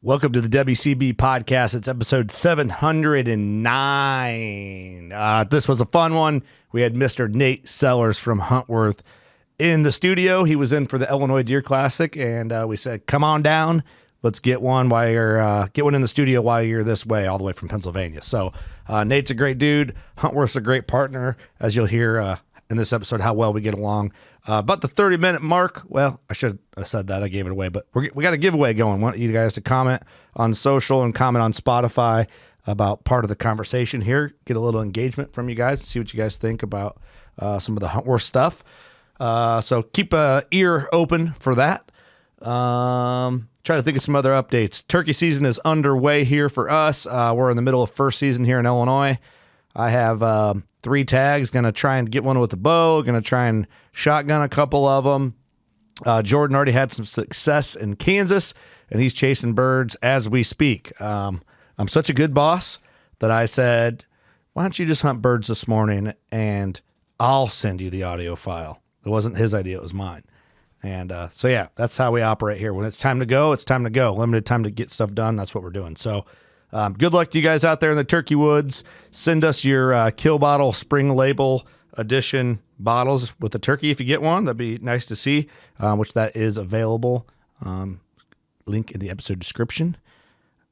Welcome to the WCB Podcast. It's episode 709. This was a fun one. We had Mr. Nate Sellers from Huntworth in the studio. He was in for the Illinois Deer Classic, and we said, come on down. Let's get one while you're get one in the studio while you're this way, all the way from Pennsylvania. So Nate's a great dude. Huntworth's a great partner, as you'll hear in this episode how well we get along. About the 30-minute mark, well, I should have said that. I gave it away, but we got a giveaway going. I want you guys to comment on social and comment on Spotify about part of the conversation here. Get a little engagement from you guys and see what you guys think about some of the Huntworth stuff. So keep an ear open for that. Try to think of some other updates. Turkey season is underway here for us. We're in the middle of first season here in Illinois. I have 3 tags, going to try and get one with a bow, going to try and shotgun a couple of them. Jordan already had some success in Kansas, and he's chasing birds as we speak. I'm such a good boss that I said, why don't you just hunt birds this morning, and I'll send you the audio file. It wasn't his idea, it was mine. And so, yeah, that's how we operate here. When it's time to go, it's time to go. Limited time to get stuff done, that's what we're doing. So good luck to you guys out there in the turkey woods. Send us your kill bottle spring label edition bottles with the turkey if you get one. That'd be nice to see, which that is available. Link in the episode description.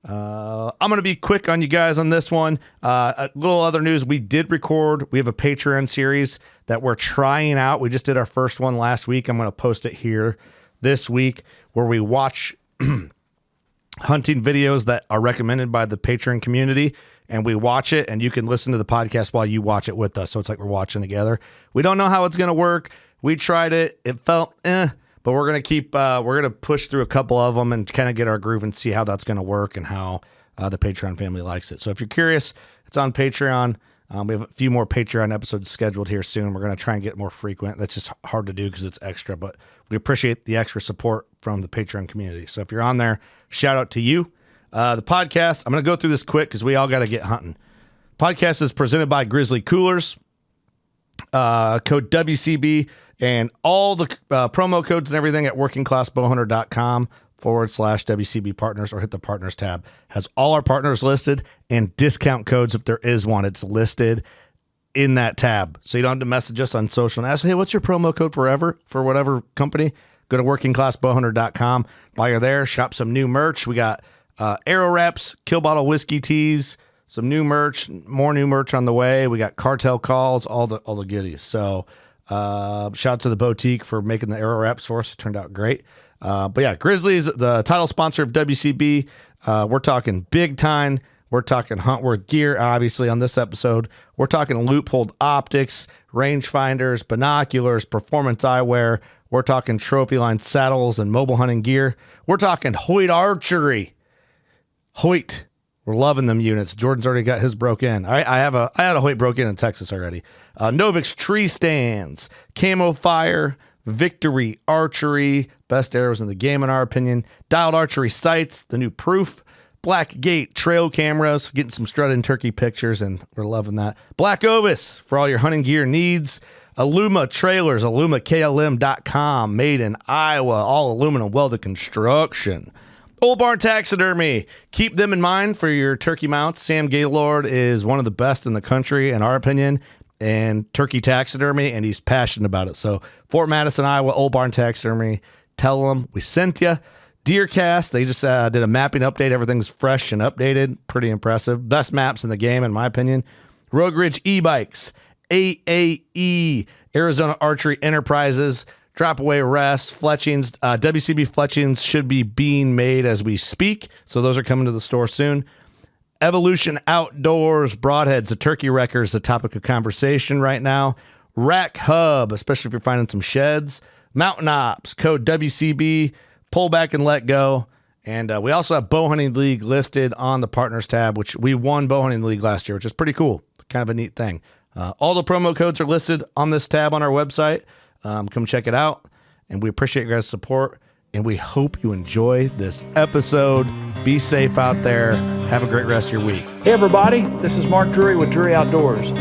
I'm going to be quick on you guys on this one. A little other news. We did record. We have a Patreon series that we're trying out. We just did our first one last week. I'm going to post it here this week where we watch hunting videos that are recommended by the Patreon community, and we watch it, and you can listen to the podcast while you watch it with us. So it's like we're watching together. We don't know how it's going to work. We tried it. It felt but we're going to keep, we're going to push through a couple of them and kind of get our groove and see how that's going to work and how the Patreon family likes it. So if you're curious, it's on Patreon. We have a few more Patreon episodes scheduled here soon. We're going to try and get more frequent. That's just hard to do because it's extra, but we appreciate the extra support from the Patreon community. So if you're on there, shout out to you. The podcast, I'm going to go through this quick because we all got to get hunting. Podcast is presented by Grizzly Coolers, code WCB, and all the promo codes and everything at workingclassbowhunter.com/WCB partners, or hit the partners tab. Has all our partners listed and discount codes if there is one. It's listed in that tab. So you don't have to message us on social and ask, hey, what's your promo code for whatever company? Go to workingclassbowhunter.com. While you're there, shop some new merch. We got arrow wraps, kill bottle whiskey teas, some new merch, more new merch on the way. We got cartel calls, all the goodies. So shout out to the boutique for making the arrow wraps for us. It turned out great. But yeah, Grizzly is the title sponsor of WCB. We're talking big Tine. We're talking Huntworth Gear, obviously, on this episode. We're talking Leupold Optics, rangefinders, binoculars, performance eyewear. We're talking Trophyline saddles and mobile hunting gear. We're talking Hoyt Archery. Hoyt. We're loving them units. Jordan's already got his broke in. I had a Hoyt broke in Texas already. Novix Treestands, Camo Fire, Victory Archery, best arrows in the game in our opinion. Dialed Archery Sights, the new Proof. Black Gate trail cameras, getting some strutting turkey pictures, and we're loving that. Black Ovis for all your hunting gear needs. Aluma trailers, alumaklm.com, made in Iowa, all aluminum welded construction. Old Barn Taxidermy, keep them in mind for your turkey mounts. Sam Gaylord is one of the best in the country, in our opinion, and turkey taxidermy, and he's passionate about it. So Fort Madison, Iowa, Old Barn Taxidermy, tell them we sent you. DeerCast, they just did a mapping update. Everything's fresh and updated. Pretty impressive. Best maps in the game, in my opinion. Rogue Ridge e-bikes, AAE, Arizona Archery Enterprises, Drop Away Rests, fletchings. WCB fletchings should be being made as we speak, so those are coming to the store soon. Evolution Outdoors, broadheads, the turkey wrecker is the topic of conversation right now. Rack Hub, especially if you're finding some sheds. Mountain Ops, code WCB. Pull back and let go. And we also have Bow Hunting League listed on the partners tab, which we won Bow Hunting League last year, which is pretty cool. Kind of a neat thing. All the promo codes are listed on this tab on our website. Come check it out. And we appreciate your guys' support. And we hope you enjoy this episode. Be safe out there. Have a great rest of your week. Hey, everybody. This is Mark Drury with Drury Outdoors.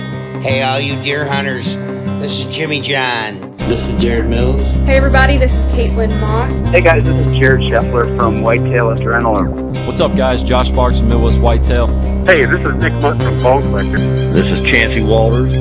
Hey, all you deer hunters. This is Jimmy John. This is Jared Mills. Hey everybody, this is Caitlin Moss. Hey guys, this is Jared Scheffler from Whitetail Adrenaline. What's up, guys? Josh Sparks from Midwest Whitetail. Hey, this is Nick Munt from Bone Collector. This is Chancey Walters.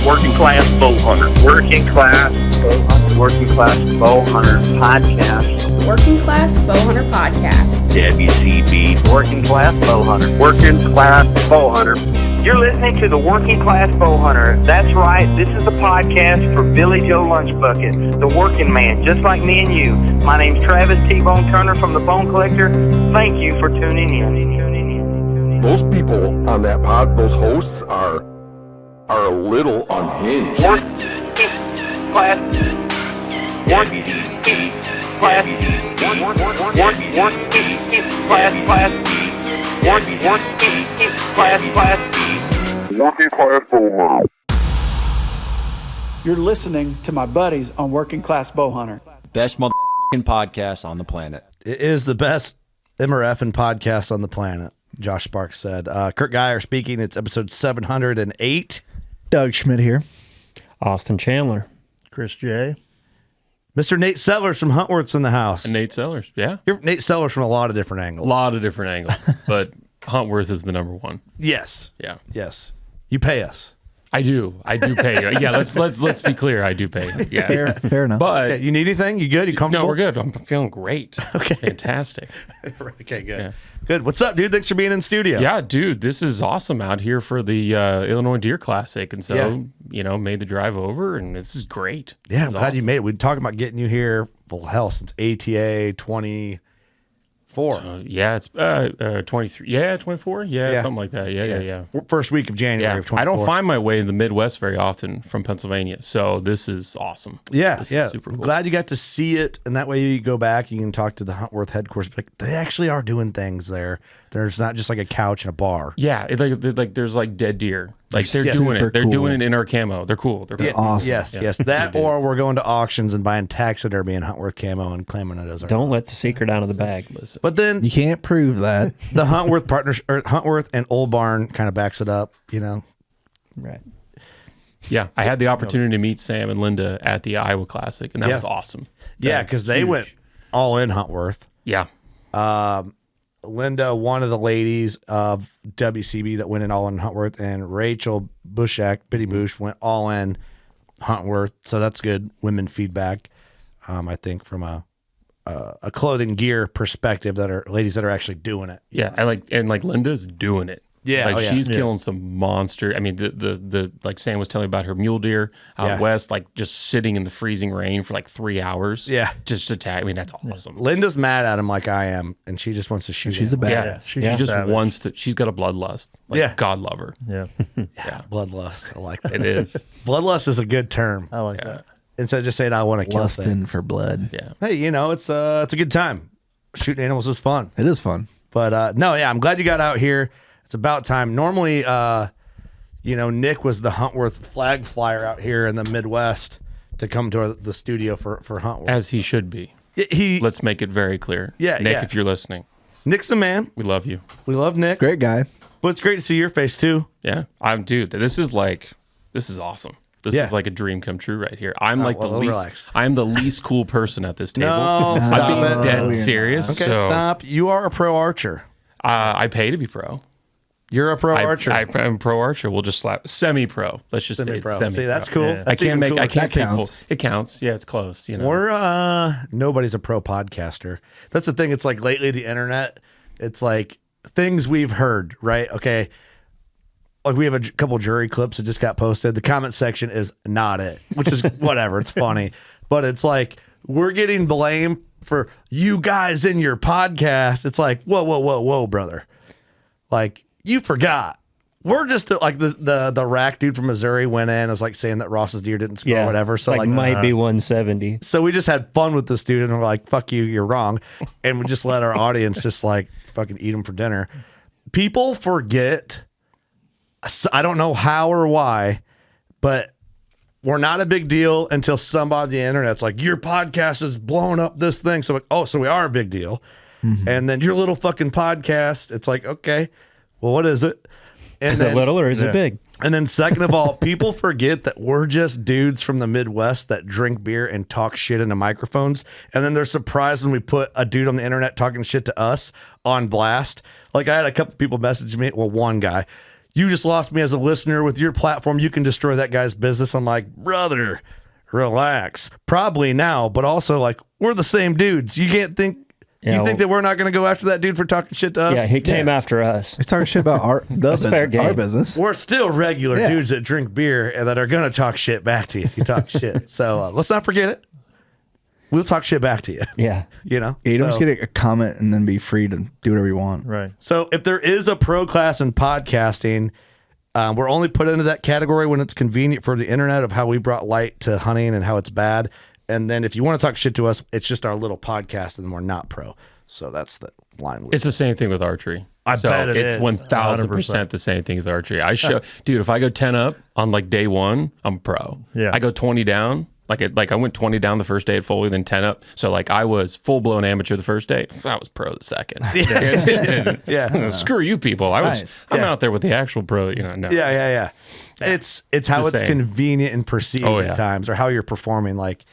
Working Class Bow Hunter. Working Class Bow Hunter. Working Class Bow Hunter Podcast. Working Class Bow Hunter Podcast. WCB. Working Class Bow Hunter. Working Class Bow Hunter. You're listening to the Working Class Bow Hunter. That's right, this is the podcast for Billy Joe Lunchbucket, the working man, just like me and you. My name's Travis T-Bone Turner from the Bone Collector. Thank you for tuning in. Those people on that pod, those hosts are a little unhinged. Working Class. Working Class. Working class bow hunter. You're listening to my buddies on Working Class Bow Hunter. Best motherfucking podcast on the planet. It is the best MRF podcast on the planet, Josh Sparks said. Kurt Geyer speaking. It's episode 708. Doug Schmidt here. Austin Chandler. Chris J. Mr. Nate Sellers from Huntworth's in the house. And Nate Sellers, yeah. You're Nate Sellers from a lot of different angles. A lot of different angles, but Huntworth is the number one. Yes. Yeah. Yes. You pay us. I do pay you. Yeah, let's be clear. I do pay you. Yeah. Fair enough. But Okay, you need anything? You good? You comfortable? no, we're good. I'm feeling great. Okay. Fantastic. Okay, good. Yeah. Good. What's up, dude? Thanks for being in studio. Yeah, dude, this is awesome out here for the Illinois Deer Classic. And so, made the drive over, and this is great. Yeah, I'm This is glad you awesome. made it. We've been talking about getting you here, well, hell, since ATA 24. Yeah, it's 23. Yeah, 24. Yeah, something like that. Yeah. First week of January Yeah, of 24. I don't find my way in the Midwest very often from Pennsylvania, so this is awesome. This is super I'm cool. glad you got to see it, and that way you go back, you can talk to the Huntworth headquarters. Like, they actually are doing things there. There's not just like a couch and a bar. Yeah, there's like dead deer. Like they're Yeah. doing Super it. They're cool. doing it in our camo. They're cool. They're cool. Awesome. Yes, Yeah. yes. That or we're going to auctions and buying taxidermy and Huntworth camo and claiming it as our. Don't let the secret out of the bag. Listen. But then You can't prove that. the Huntworth partnership, or Huntworth and Old Barn kind of backs it up, you know. Right. Yeah, I had the opportunity to meet Sam and Linda at the Iowa Classic, and that Yeah. was awesome. Yeah, because they Huge. went all in Huntworth. Yeah, Linda, one of the ladies of WCB that went in all in Huntworth, and Rachel Bushak, Biddy Bush, went all in Huntworth. So that's good women feedback, I think, from a clothing gear perspective, that are ladies that are actually doing it. yeah. And Linda's doing it. Yeah, like oh, yeah. she's killing some monster. I mean, the like Sam was telling me about her mule deer out Yeah. west, like just sitting in the freezing rain for like 3 hours. Yeah. just to tag. I mean, that's awesome. Linda's mad at him like I am, and she just wants to shoot She's a him. Yeah, badass. she just wants to. She's got a bloodlust. Like, Yeah. God love her. Yeah. Bloodlust. I like that. It is. Bloodlust is a good term. I like Yeah. Instead of just saying I want to kill things. Lusting for blood. Yeah. Hey, it's a good time. Shooting animals is fun. It is fun. But no, yeah, I'm glad you got out here. It's about time. Normally, Nick was the Huntworth flag flyer out here in the Midwest to come to the studio for Huntworth. As he should be. He Let's make it very clear. Yeah, Nick, yeah. if you're listening, Nick's the man. we love you. We love Nick. Great guy. But it's great to see your face too. Yeah, dude. This is awesome. This Yeah. is like a dream come true right here. I'm like well, the least. relax. I'm the least cool person at this table. No, I'm stop being it. dead you're serious. Okay, so, stop. You are a pro archer. I pay to be pro. You're a pro archer. I'm pro archer. We'll just slap semi-pro. Let's just Semi-pro. say it's semi-pro. See, that's cool. I That's can't even make. cooler. I can't That say full. counts. It counts. Yeah, it's close. We're nobody's a pro podcaster. That's the thing. It's like lately the internet, it's like things we've heard, right? Okay. Like we have a couple jury clips that just got posted. The comment section is not it, which is whatever. It's funny. But it's like we're getting blamed for you guys in your podcast. It's like, whoa, brother. Like you forgot. We're just like the rack dude from Missouri went in, is like saying that Ross's deer didn't score or whatever. So like might be 170. So we just had fun with this dude, and we're like, fuck you, you're wrong. And we just let our audience just like fucking eat them for dinner. People forget, I don't know how or why, but we're not a big deal until somebody on the internet's like, your podcast is blowing up this thing. So, so we are a big deal. Mm-hmm. And then your little fucking podcast, it's like, okay, well, what is it? And Is it little or is it big? And then second of all, people forget that we're just dudes from the Midwest that drink beer and talk shit into microphones. And then they're surprised when we put a dude on the internet talking shit to us on blast. Like I had a couple people message me. Well, one guy, you just lost me as a listener. With your platform, you can destroy that guy's business. I'm like, brother, relax. Probably now, but also like we're the same dudes. You can't think. Yeah, you think that we're not going to go after that dude for talking shit to us? Yeah, he came after us. He's talking shit about our business. We're still regular dudes that drink beer and that are going to talk shit back to you if you talk shit. So let's not forget it. We'll talk shit back to you. Yeah. You know? Yeah, you don't just get a comment and then be free to do whatever you want. Right. So if there is a pro class in podcasting, we're only put into that category when it's convenient for the internet of how we brought light to hunting and how it's bad. And then if you want to talk shit to us, it's just our little podcast and we're not pro. So that's the line. It's the same thing with archery. I bet it's is. 1000% the same thing with archery. Dude, if I go 10 up on like day one, I'm pro. Yeah. I go 20 down. Like I went 20 down the first day at Foley, then 10 up. So like I was full blown amateur the first day. I was pro the second. Yeah. Screw you people. I'm out there with the actual pro. No. Yeah. It's how it's convenient and perceived at times, or how you're performing. Like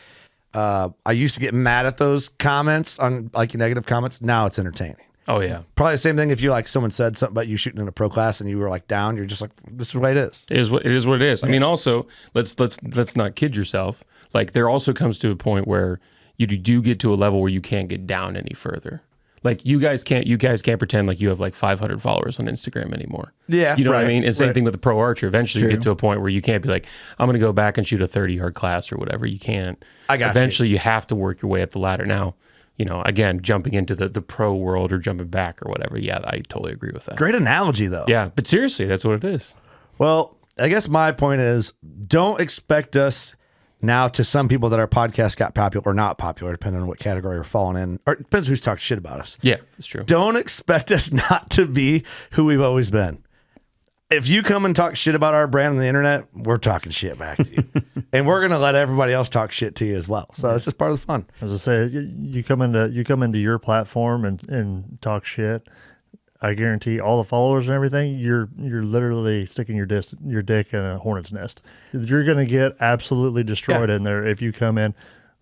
I used to get mad at those comments on like negative comments. Now it's entertaining. Oh yeah. Probably the same thing if you like someone said something about you shooting in a pro class and you were like down. You're just like, this is the way it is. It is what it is. I mean, also let's not kid yourself. Like there also comes to a point where you do get to a level where you can't get down any further. Like you guys can't pretend like you have like 500 followers on Instagram anymore. Yeah. You know what I mean? And same thing with the pro archer. Eventually you get to a point where you can't be like, I'm going to go back and shoot a 30-yard class or whatever. You can't. Eventually you have to work your way up the ladder. Now, again, jumping into the pro world or jumping back or whatever. Yeah, I totally agree with that. Great analogy though. Yeah. But seriously, that's what it is. Well, I guess my point is, don't expect us now to some people that our podcast got popular or not popular, depending on what category we're falling in, or it depends who's talking shit about us. Yeah, it's true. Don't expect us not to be who we've always been. If you come and talk shit about our brand on the internet, we're talking shit back to you. And we're going to let everybody else talk shit to you as well. So it's just part of the fun. As I say, you come into your platform and talk shit. I guarantee all the followers and everything, you're literally sticking your dick in a hornet's nest. You're going to get absolutely destroyed in there if you come in.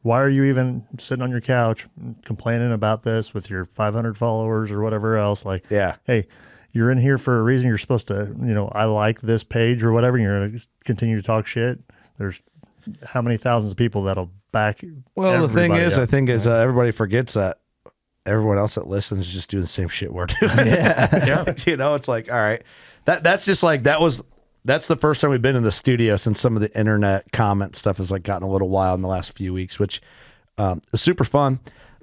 Why are you even sitting on your couch complaining about this with your 500 followers or whatever else? Like, hey, you're in here for a reason. You're supposed to, I like this page or whatever. And you're going to continue to talk shit. There's how many thousands of people that'll back. Well, the thing is, up. I think is everybody forgets that everyone else that listens is just doing the same shit we're doing. Yeah. It's like, all right, that's just like, that's the first time we've been in the studio since some of the internet comment stuff has like gotten a little wild in the last few weeks, which is super fun.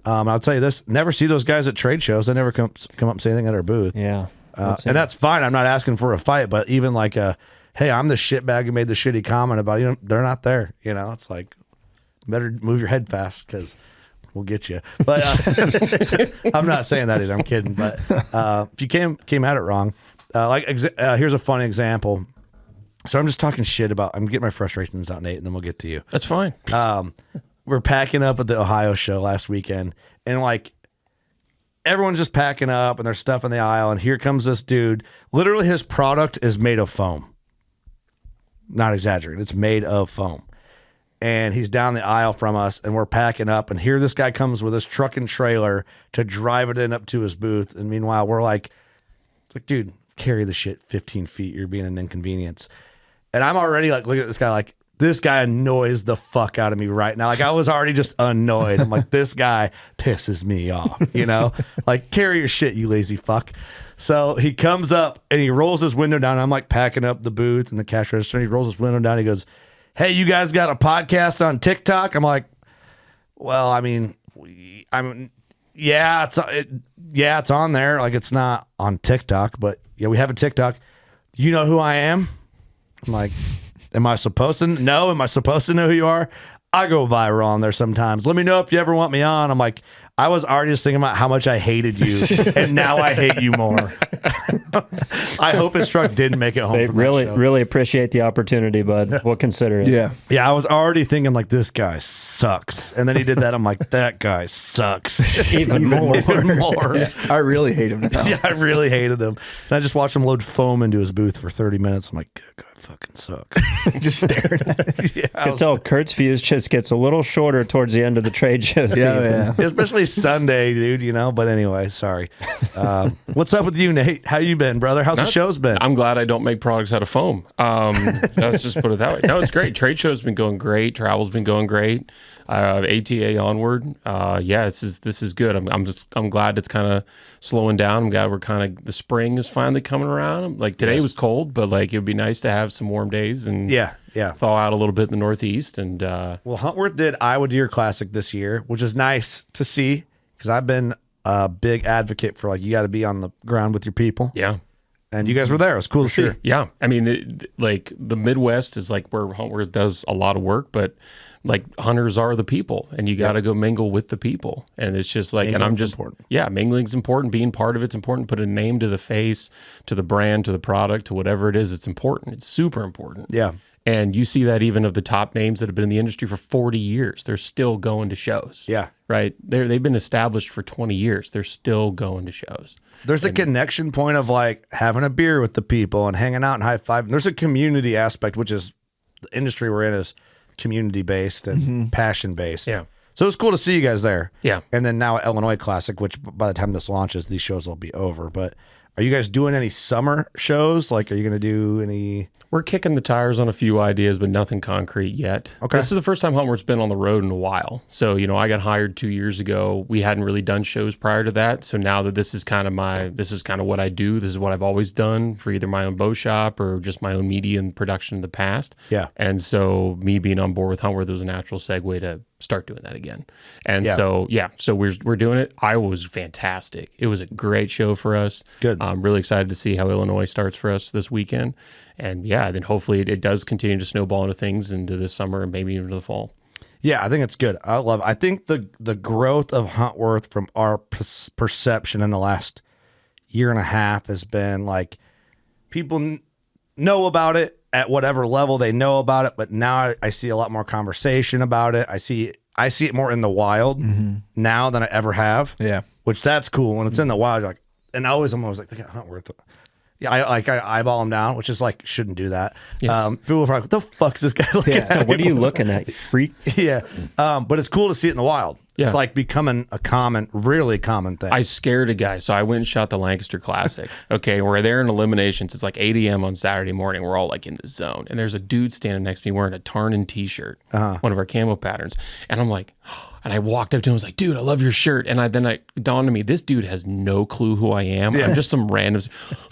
I'll tell you this, never see those guys at trade shows. They never come up and say anything at our booth. Yeah. And that's fine. I'm not asking for a fight, but even like hey, I'm the shitbag who made the shitty comment about, they're not there. It's like, better move your head fast because we'll get you. But I'm not saying that either. I'm kidding. But if you came at it wrong, here's a funny example. So I'm just talking shit about, I'm getting my frustrations out, Nate, and then we'll get to you. That's fine. We're packing up at the Ohio show last weekend, and like everyone's just packing up and there's stuff in the aisle, and here comes this dude. Literally his product is made of foam. Not exaggerating. It's made of foam. And he's down the aisle from us, and we're packing up, and here this guy comes with his truck and trailer to drive it in up to his booth. And meanwhile, we're like, it's like, dude, carry the shit 15 feet. You're being an inconvenience. And I'm already like, looking at this guy like, this guy annoys the fuck out of me right now. Like I was already just annoyed. I'm like, this guy pisses me off, like carry your shit, you lazy fuck. So he comes up and he rolls his window down. I'm like packing up the booth and the cash register. And he rolls his window down. He goes, hey, you guys got a podcast on TikTok? I'm like, well, yeah, it's on there. Like it's not on TikTok, but yeah, we have a TikTok. You know who I am? I'm like, am I supposed to know? Am I supposed to know who you are? I go viral on there sometimes. Let me know if you ever want me on. I'm like, I was already just thinking about how much I hated you, and now I hate you more. I hope his truck didn't make it home. They really appreciate the oppority, bud. We'll consider it. Yeah. I was already thinking like, this guy sucks, and then he did that. I'm like, that guy sucks even more. Yeah, I really hate him now. Yeah, I really hated him. And I just watched him load foam into his booth for 30 minutes. I'm like, good God. fucking sucks. Just staring at it. Yeah, I can tell Kurt's fuse just gets a little shorter towards the end of the trade show season. Yeah. Especially Sunday, dude, you know? But anyway, sorry. What's up with you, Nate? How you been, brother? How's the show's been? I'm glad I don't make products out of foam. Let's just put it that way. No, it's great. Trade show's been going great. Travel's been going great. ATA onward. Yeah, this is good. I'm glad it's kind of slowing down. I'm glad the spring is finally coming around. Like today was cold, but like it would be nice to have some warm days and thaw out a little bit in the Northeast. And well, Huntworth did Iowa Deer Classic this year, which is nice to see because I've been a big advocate for like you got to be on the ground with your people. Yeah. And you guys were there. It was cool to see. Yeah. I mean, like the Midwest is like where Huntworth does a lot of work, but like hunters are the people and you got to go mingle with the people. And it's just like, mingling's important. Being part of it's important. Put a name to the face, to the brand, to the product, to whatever it is. It's important. It's super important. Yeah. And you see that even of the top names that have been in the industry for 40 years, they're still going to shows. Yeah. Right. They've been established for 20 years. They're still going to shows. There's a connection point of like having a beer with the people and hanging out and high five. There's a community aspect, which is the industry we're in is community based and passion based. Yeah. So it's cool to see you guys there. Yeah. And then now at Illinois Classic, which by the time this launches, these shows will be over. But are you guys doing any summer shows? Like, are you going to do any? We're kicking the tires on a few ideas, but nothing concrete yet. Okay. This is the first time Huntworth's been on the road in a while. So, you know, I got hired 2 years ago. We hadn't really done shows prior to that. So now that this is kind of what I do. This is what I've always done for either my own bow shop or just my own media and production in the past. Yeah. And so me being on board with Huntworth was a natural segue to start doing that again. And so we're doing it. Iowa was fantastic. It was a great show for us. Good. I'm really excited to see how Illinois starts for us this weekend. And then hopefully it does continue to snowball into things into this summer and maybe into the fall. Yeah, I think it's good. I love it. I think the growth of Huntworth from our perception in the last year and a half has been like people know about it at whatever level they know about it, but now I see a lot more conversation about it. I see it more in the wild now than I ever have. Yeah. Which that's cool. When it's in the wild, you're like, and I'm always like, they got Huntworth. Yeah, I eyeball them down, which is like, shouldn't do that. Yeah. People are like, what the fuck is this guy looking at? What are you looking at, you freak? Yeah. But it's cool to see it in the wild. Yeah. It's like becoming a really common thing. I scared a guy. So I went and shot the Lancaster Classic. Okay. We're there in eliminations. It's like 8 a.m. on Saturday morning. We're all like in the zone. And there's a dude standing next to me wearing a Tarnin t-shirt, one of our camo patterns. And I'm like, and I walked up to him and was like, dude, I love your shirt. And then it dawned on me, this dude has no clue who I am. Yeah. I'm just some random,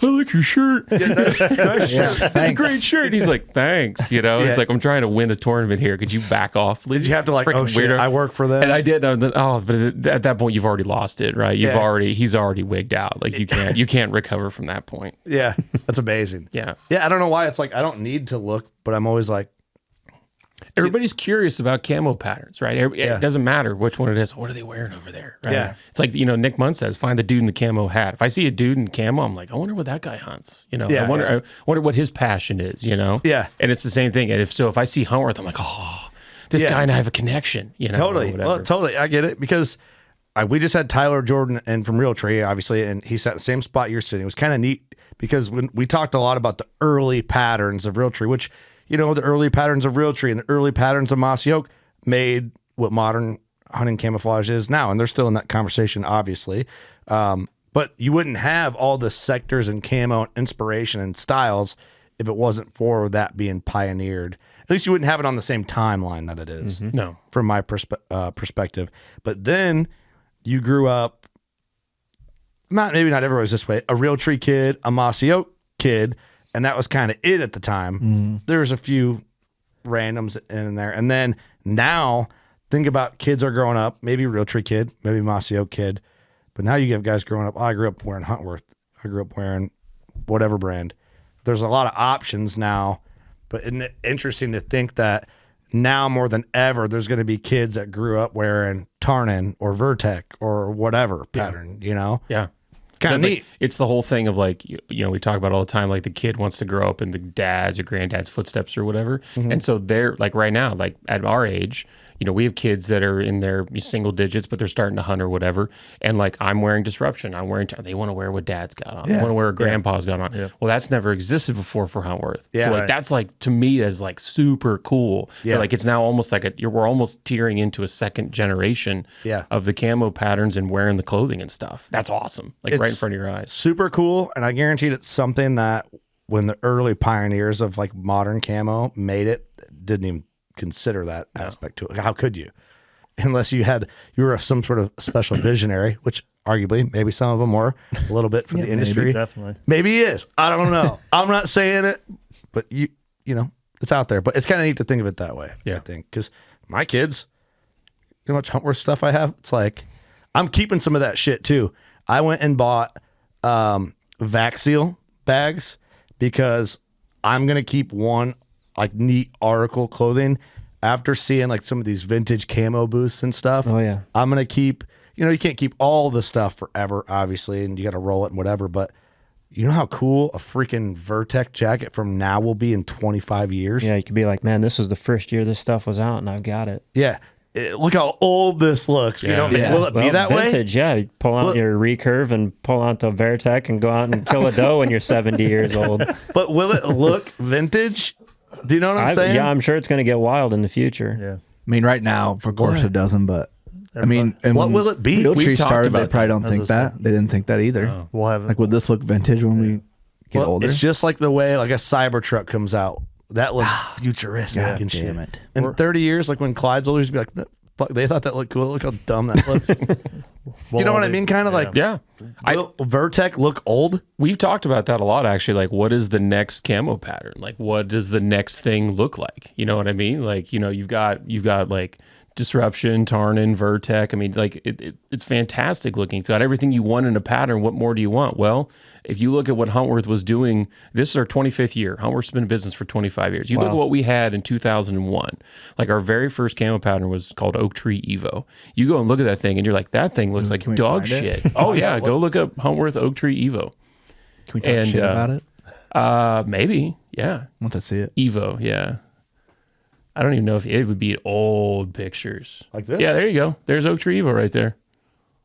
I like your shirt. Yeah, nice shirt. That's a great shirt. He's like, thanks. You know, it's like, I'm trying to win a tournament here. Could you back off? Did you have to like, oh shit, weirdo. I work for them? And I did. But at that point, you've already lost it, right? He's already wigged out. Like you can't recover from that point. Yeah, that's amazing. Yeah. I don't know why it's like I don't need to look, but I'm always like. Everybody's curious about camo patterns, right? It doesn't matter which one it is. What are they wearing over there? Right? Yeah. It's like, Nick Munn says, find the dude in the camo hat. If I see a dude in camo, I'm like, I wonder what that guy hunts. I wonder what his passion is, Yeah. And it's the same thing. And if I see Huntworth, I'm like, oh, this guy and I have a connection, Totally. Well, totally. I get it because we just had Tyler Jordan and from Realtree, obviously, and he sat in the same spot you're sitting. It was kind of neat because when we talked a lot about the early patterns of Realtree, which the early patterns of Realtree and the early patterns of Mossy Oak made what modern hunting camouflage is now. And they're still in that conversation, obviously. But you wouldn't have all the sectors and camo inspiration and styles if it wasn't for that being pioneered. At least you wouldn't have it on the same timeline that it is. No. From my perspective. But then you grew up, maybe not everyone was this way, a Realtree kid, a Mossy Oak kid, and that was kind of it at the time. There was a few randoms in there. And then now, think about kids are growing up, maybe Realtree kid, maybe Mossy Oak kid. But now you have guys growing up. I grew up wearing Huntworth. I grew up wearing whatever brand. There's a lot of options now. But isn't it interesting to think that now more than ever, there's going to be kids that grew up wearing Tarnin or Vertec or whatever pattern, Yeah. Kind of neat. It's the whole thing of like, we talk about all the time, like the kid wants to grow up in the dad's or granddad's footsteps or whatever. And so they're like right now, like at our age, you know, we have kids that are in their single digits, but they're starting to hunt or whatever. And like, I'm wearing disruption. I'm wearing, they want to wear what dad's got on. They want to wear what grandpa's got on. Yeah. Well, that's never existed before for Huntworth. Yeah, so like, that's like, to me, that's like super cool. Yeah. Like, it's now almost like we're almost tearing into a second generation of the camo patterns and wearing the clothing and stuff. That's awesome. Like, it's right in front of your eyes. Super cool. And I guarantee it's something that when the early pioneers of like modern camo made it, didn't even consider that aspect to it. How could you? Unless you were some sort of special visionary, which arguably maybe some of them were a little bit for the industry. Definitely. Maybe he is. I don't know. I'm not saying it, but you know, it's out there. But it's kind of neat to think of it that way. I think, because my kids, you know how much Huntworth stuff I have? It's like, I'm keeping some of that shit too. I went and bought vac seal bags because I'm going to keep one like neat article clothing after seeing like some of these vintage camo booths and stuff. Oh yeah. I'm going to keep, you know, you can't keep all the stuff forever, obviously, and you got to roll it and whatever, but you know how cool a freaking Vertec jacket from now will be in 25 years? Yeah, you could be like, man, this was the first year this stuff was out and I've got it. Yeah. Look how old this looks. You know, will it be that vintage, way? Yeah, you pull out your recurve and pull out the Vertec and go out and kill a doe when you're 70 years old. But will it look vintage? Do you know what I'm saying? Yeah, I'm sure it's going to get wild in the future. Yeah. I mean, right now, of course it doesn't, but I mean, and what will it be? Realtree started, they probably don't think that. They didn't think that either. Oh. We'll have like, would this look vintage when we get older? It's just like the way like a Cybertruck comes out. That looks futuristic and shit. Damn it. In 30 years, like when Clyde's older, he's be like, fuck, they thought that looked cool. Look how dumb that looks. You know what I mean? Kind of like, will Vertec look old? We've talked about that a lot, actually. Like, what is the next camo pattern? Like, what does the next thing look like? You know what I mean? Like, you know, you've got like Disruption, Tarnin, Vertec. I mean, like, it's fantastic looking. It's got everything you want in a pattern. What more do you want? Well, if you look at what Huntworth was doing, this is our 25th year. Huntworth's been in business for 25 years. You look at what we had in 2001. Like, our very first camo pattern was called Oak Tree Evo. You go and look at that thing, and you're like, that thing looks like dog shit. Oh, yeah. Go look up Huntworth Oak Tree Evo. Can we talk shit about it? Maybe. Yeah. I want to see it. Evo. Yeah. I don't even know if it would be old pictures. Like this? Yeah, there you go. There's Oak Tree Evo right there.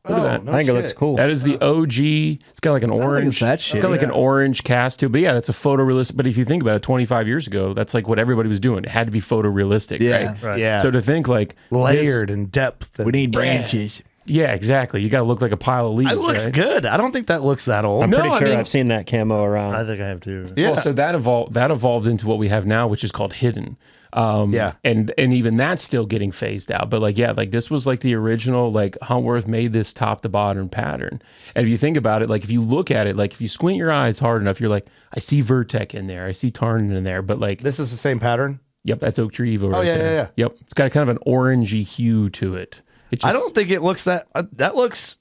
Look at that. No I think shit. it looks cool. That is the OG. It's got like an orange. It's got like an orange cast to it. But yeah, that's a photorealistic. But if you think about it, 25 years ago, that's like what everybody was doing. It had to be photorealistic, right? Yeah. So to think like layered and depth. And we need branches. Yeah, exactly. You got to look like a pile of leaves. It looks good. I don't think that looks that old. I'm pretty sure I've seen that camo around. I think I have too. Yeah. Well, so that evolved into what we have now, which is called hidden. And even that's still getting phased out. But like, yeah, like this was like the original, like Huntworth made this top to bottom pattern. And if you think about it, like if you look at it, like if you squint your eyes hard enough, you're like, I see Vertec in there. I see Tarnin in there. But like, this is the same pattern? Yep. That's Oak Tree Evo right there. Yeah. Yep. It's got kind of an orangey hue to it. I don't think it looks that looks,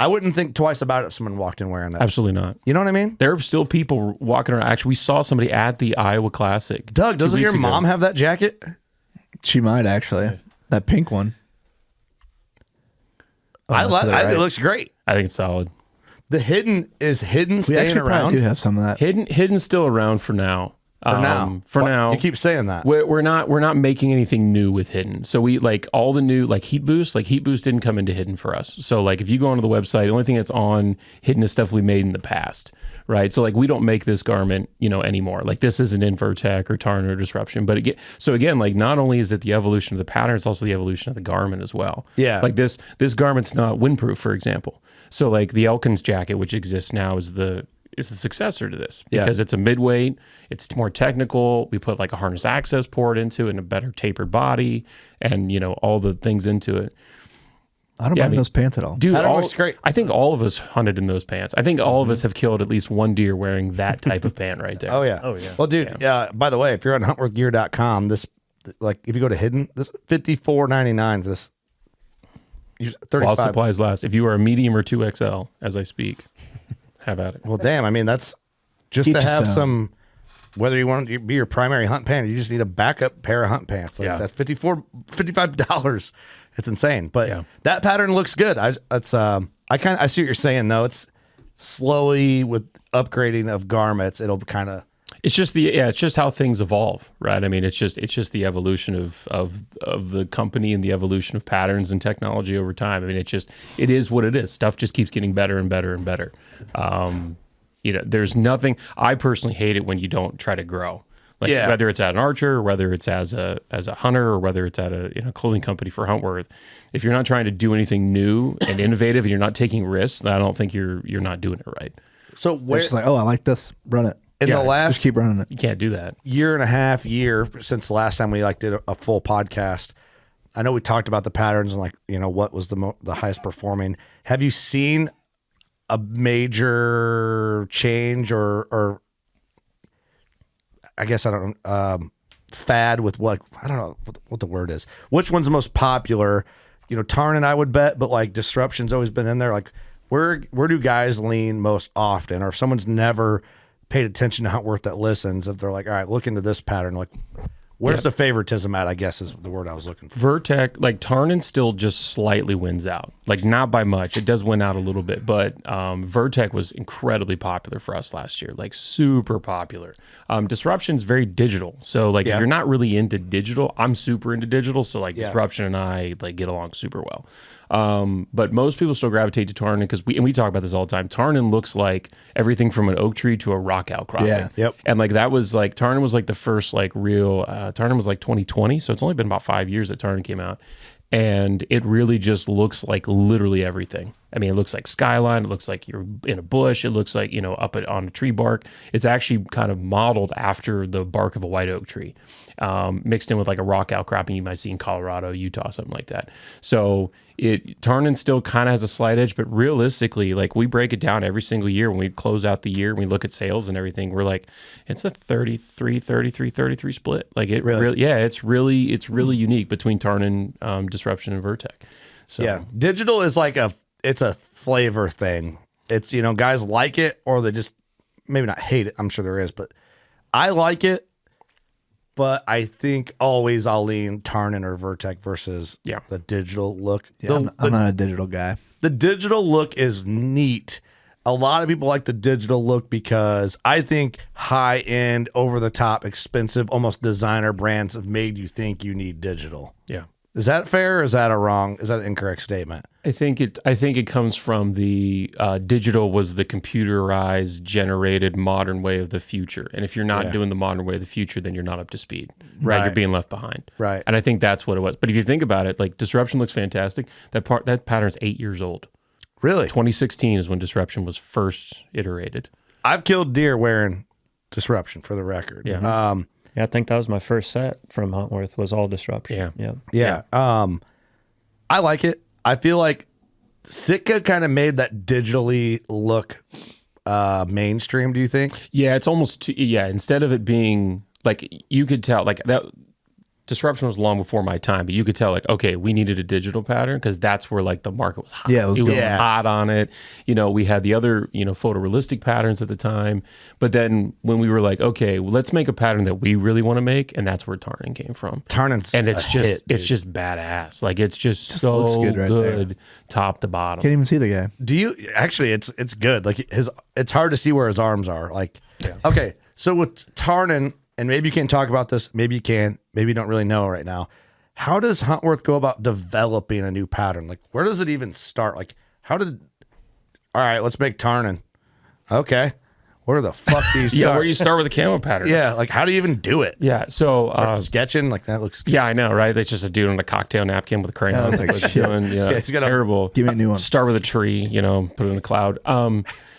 I wouldn't think twice about it if someone walked in wearing that. Absolutely not. You know what I mean? There are still people walking around. Actually, we saw somebody at the Iowa Classic. Doug, doesn't your mom have that jacket? She might actually. That pink one. I like it. Looks great. I think it's solid. The hidden staying around. We do have some of that. Hidden's still around for now. For now, you keep saying that. We're not making anything new with hidden. So we like all the new like heat boost didn't come into hidden for us. So like if you go onto the website, the only thing that's on hidden is stuff we made in the past, right? So like we don't make this garment, you know, anymore. Like this isn't in Vertec or Tarn or Disruption. But again, like not only is it the evolution of the pattern, it's also the evolution of the garment as well. Yeah. Like this garment's not windproof, for example. So like the Elkins jacket, which exists now, is the successor to this because it's a midweight, it's more technical. We put like a harness access port into it and a better tapered body and, you know, all the things into it. I don't mind those pants at all. Dude, that looks great. I think all of us hunted in those pants. I think all of us have killed at least one deer wearing that type of pant right there. Oh, yeah. Well, dude, by the way, if you're on huntworthgear.com, this, like, if you go to hidden, this $54.99 for this. 35. While supplies last. If you are a medium or 2XL, as I speak, have at it. Well, damn. I mean, that's just to have some, whether you want to be your primary hunt pant, you just need a backup pair of hunt pants. Like that's $55. It's insane. But that pattern looks good. I see what you're saying though. It's slowly with upgrading of garments, it'll kind of It's just how things evolve, right? I mean, it's just the evolution of the company and the evolution of patterns and technology over time. I mean, it is what it is. Stuff just keeps getting better and better and better. There's nothing. I personally hate it when you don't try to grow. Like whether it's at an archer, or whether it's as a hunter, or whether it's at a clothing company for Huntworth. If you're not trying to do anything new and innovative, and you're not taking risks, I don't think you're not doing it right. So where, it's like, oh, I like this, run it. In the last, just keep running it. You can't do that. Year and a half since the last time we did a full podcast. I know we talked about the patterns and what was the highest performing. Have you seen a major change or I guess I don't know, fad with I don't know what the word is. Which one's the most popular? Tarn, I would bet, but Disruption's always been in there. Like where do guys lean most often? Or if someone's never paid attention to Huntworth that listens, if they're like, all right, look into this pattern, where's the favoritism at, I guess is the word I was looking for. Vertec, Tarnin still just slightly wins out. Not by much. It does win out a little bit, but Vertec was incredibly popular for us last year, super popular. Disruption's very digital. So if you're not really into digital, I'm super into digital, so Disruption and I get along super well. But most people still gravitate to Tarnin because we talk about this all the time. Tarnin looks like everything from an oak tree to a rock outcropping. Yeah. Yep. And that was Tarnin was the first real Tarnin was 2020, so it's only been about 5 years that Tarnin came out. And it really just looks like literally everything. I mean, it looks like skyline. It looks like you're in a bush. It looks like, on a tree bark. It's actually kind of modeled after the bark of a white oak tree, mixed in with a rock outcropping you might see in Colorado, Utah, something like that. So Tarnin still kind of has a slight edge, but realistically, we break it down every single year when we close out the year and we look at sales and everything. We're it's a 33 split. It's really unique between Tarnin, Disruption, and Vertec. So digital is it's a flavor thing. It's, guys like it or they just maybe not hate it. I'm sure there is, but I like it. But I think always I'll lean Tarnin or Vertec versus the digital look. Yeah, I'm not a digital guy. The digital look is neat. A lot of people like the digital look because I think high-end, over-the-top, expensive, almost designer brands have made you think you need digital. Yeah. Is that fair or is that an incorrect statement? I think it comes from the digital was the computerized, generated modern way of the future. And if you're not doing the modern way of the future, then you're not up to speed. Right. You're being left behind. Right. And I think that's what it was. But if you think about it, Disruption looks fantastic. That pattern's 8 years old. Really? 2016 is when Disruption was first iterated. I've killed deer wearing Disruption, for the record. Yeah. I think that was my first set from Huntworth was all Disruption. Yeah. I like it. I feel like Sitka kind of made that digitally look mainstream, do you think? Yeah, it's almost instead of it being you could tell that Disruption was long before my time, but you could tell okay, we needed a digital pattern because that's where the market was hot. Yeah, it was hot on it. We had the other photorealistic patterns at the time, but then when we were okay, let's make a pattern that we really want to make, and that's where Tarnin came from. Tarnin's and it's just badass. It's just so looks good right top to bottom. Can't even see the guy. Do you actually? It's good. It's hard to see where his arms are. Okay, so with Tarnin. And maybe you can't talk about this. Maybe you can. Maybe you don't really know right now. How does Huntworth go about developing a new pattern? Where does it even start? All right, let's make Tarnin. Okay. Where the fuck do you start? Where do you start with a camo pattern? Yeah, how do you even do it? Yeah, so... sketching? That looks good. Yeah, I know, right? It's just a dude on a cocktail napkin with a crayon. It's terrible. Give me a new one. Start with a tree, put it in the cloud.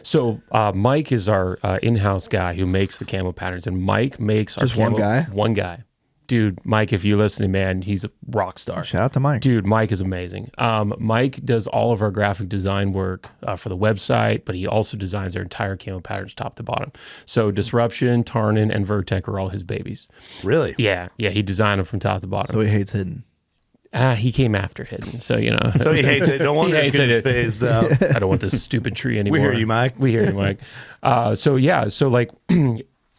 So Mike is our in-house guy who makes the camo patterns, and Mike makes our one guy? One guy. Dude, Mike, if you're listening, man, he's a rock star. Shout out to Mike. Dude, Mike is amazing. Mike does all of our graphic design work for the website, but he also designs our entire camo patterns top to bottom. So Disruption, Tarnin, and Vertec are all his babies. Really? Yeah, he designed them from top to bottom. So he hates hidden. He came after hidden, so So he hates it. Don't want to get phased out. I don't want this stupid tree anymore. We hear you, Mike. We hear you, Mike.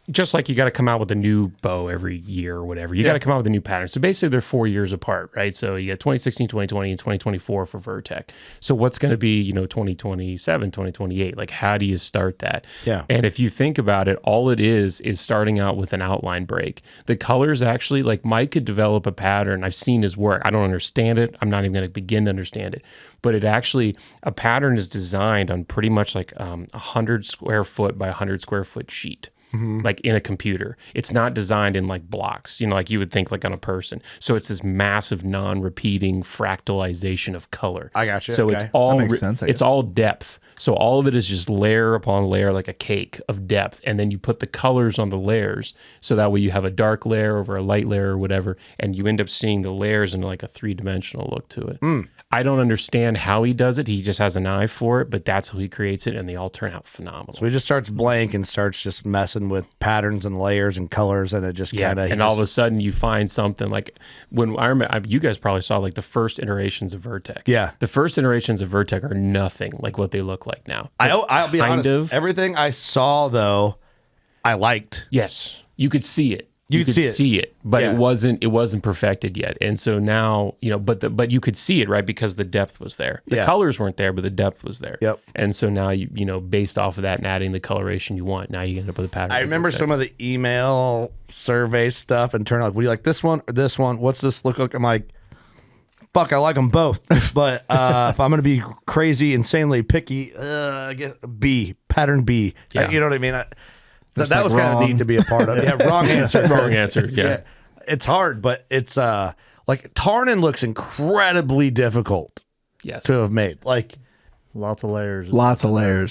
just like you got to come out with a new bow every year or whatever. You got to come out with a new pattern. So basically they're 4 years apart, right? So you got 2016, 2020, and 2024 for Vertec. So what's going to be, 2027, 2028? Like, how do you start that? Yeah. And if you think about it, all it is starting out with an outline break. The colors actually, like Mike could develop a pattern. I've seen his work. I don't understand it. I'm not even going to begin to understand it. But a pattern is designed on pretty much like 100 square foot by 100 square foot sheet. Like in a computer. It's not designed in like blocks, like you would think like on a person. So it's this massive non-repeating fractalization of color. I got you. So okay. it's all That makes sense, I guess. it's all depth. So all of it is just layer upon layer like a cake of depth. And then you put the colors on the layers. So that way you have a dark layer over a light layer or whatever. And you end up seeing the layers in like a 3-dimensional look to it. I don't understand how he does it. He just has an eye for it, but that's how he creates it, and they all turn out phenomenal. So he just starts blank and starts just messing with patterns and layers and colors, and it just kind of... And all of a sudden you find something like... when I remember, you guys probably saw like the first iterations of Vertec. Yeah. The first iterations of Vertec are nothing like what they look like now. I'll be honest. Everything I saw, though, I liked. Yes. You could see it. You could see it, but it wasn't perfected yet. And so now, but you could see it, right? Because the depth was there. The colors weren't there, but the depth was there. Yep. And so now based off of that and adding the coloration you want, now you end up with a pattern. I remember some of the email survey stuff and turn out, what do you like, this one or this one? What's this look like? I'm like, fuck, I like them both. But if I'm going to be crazy, insanely picky, I guess pattern B. Yeah. You know what I mean? That was kind of neat to be a part of. Yeah, wrong answer. Wrong answer. Yeah. It's hard, but it's like Tarnin looks incredibly difficult. Yes. To have made. Like lots of layers.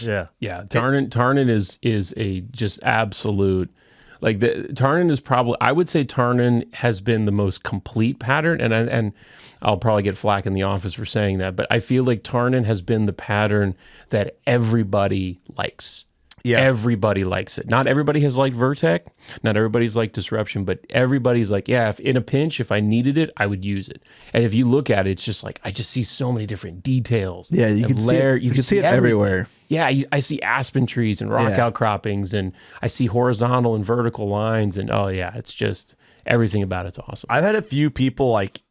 Yeah. Yeah. Tarnin is a just absolute, like Tarnin is probably, I would say Tarnin has been the most complete pattern, and I'll probably get flack in the office for saying that, but I feel like Tarnin has been the pattern that everybody likes. Yeah. Everybody likes it. Not everybody has liked Vertec. Not everybody's liked Disruption, but everybody's like, yeah, if in a pinch, if I needed it, I would use it. And if you look at it, it's just like, I just see so many different details. Yeah, you can see it. You can see it everywhere. Yeah, I see aspen trees and rock outcroppings, and I see horizontal and vertical lines, and it's just everything about it's awesome. I've had a few people like,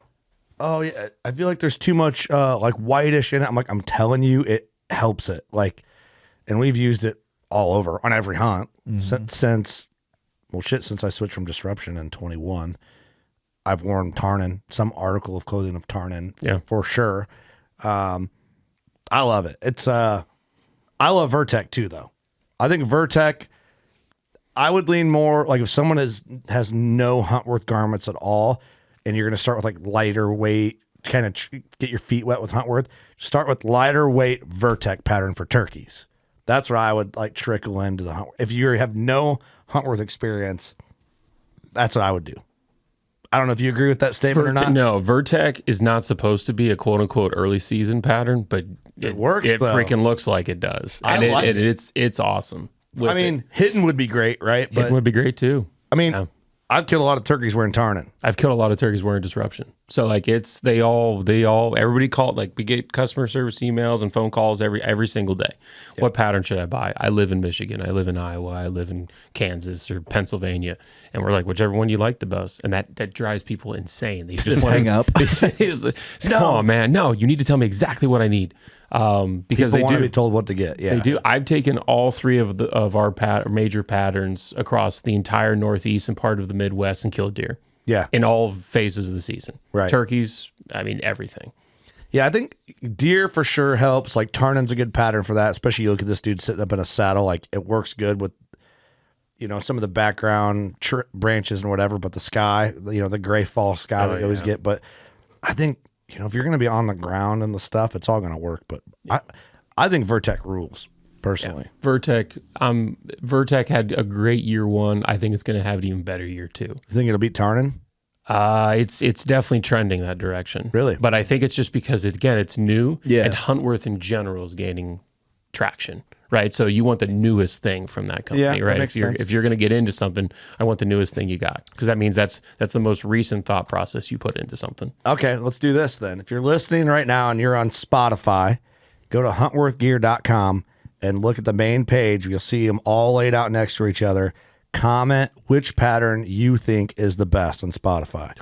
oh yeah, I feel like there's too much like whitish in it. I'm like, I'm telling you, it helps it. Like, and we've used it all over on every hunt since I switched from Disruption in 21. I've worn Tarnin, some article of clothing of Tarnin, for sure. I love it. It's I love Vertec too, though. I think Vertec, I would lean more like if someone has no Huntworth garments at all, and you're going to start with like lighter weight, kind of get your feet wet with Huntworth. Start with lighter weight Vertec pattern for turkeys. That's where I would like trickle into the Huntworth. If you have no Huntworth experience, that's what I would do. I don't know if you agree with that statement or not. No, Vertec is not supposed to be a quote unquote early season pattern, but it works. It freaking looks like it does, and it's awesome. I mean, Hittin would be great, right? Hittin would be great too. I mean, I've killed a lot of turkeys wearing Tarnin. I've killed a lot of turkeys wearing Disruption. So like everybody called, like we get customer service emails and phone calls every single day. Yep. What pattern should I buy? I live in Michigan. I live in Iowa. I live in Kansas or Pennsylvania. And we're like, whichever one you like the most. And that drives people insane. They just hang up. Come on, man. No, you need to tell me exactly what I need. Because people want to be told what to get. Yeah, they do. I've taken all three of our major patterns across the entire Northeast and part of the Midwest and killed deer. Yeah, in all phases of the season. Right, turkeys. I mean, everything. Yeah, I think deer for sure helps. Like Tarnin's a good pattern for that. Especially you look at this dude sitting up in a saddle. Like it works good with, some of the background branches and whatever. But the sky, the gray fall sky that you always get. But I think. If you're going to be on the ground and the stuff, it's all going to work. But I think Vertec rules, personally. Yeah. Vertec had a great year one. I think it's going to have an even better year two. You think it'll beat Tarnin? It's definitely trending that direction. Really? But I think it's just because, it's new. Yeah. And Huntworth in general is gaining traction. Right, so you want the newest thing from that company, right? If you're going to get into something, I want the newest thing you got, because that means that's the most recent thought process you put into something. Okay, let's do this then. If you're listening right now and you're on Spotify, go to huntworthgear.com and look at the main page. You'll see them all laid out next to each other. comment which pattern you think is the best on Spotify.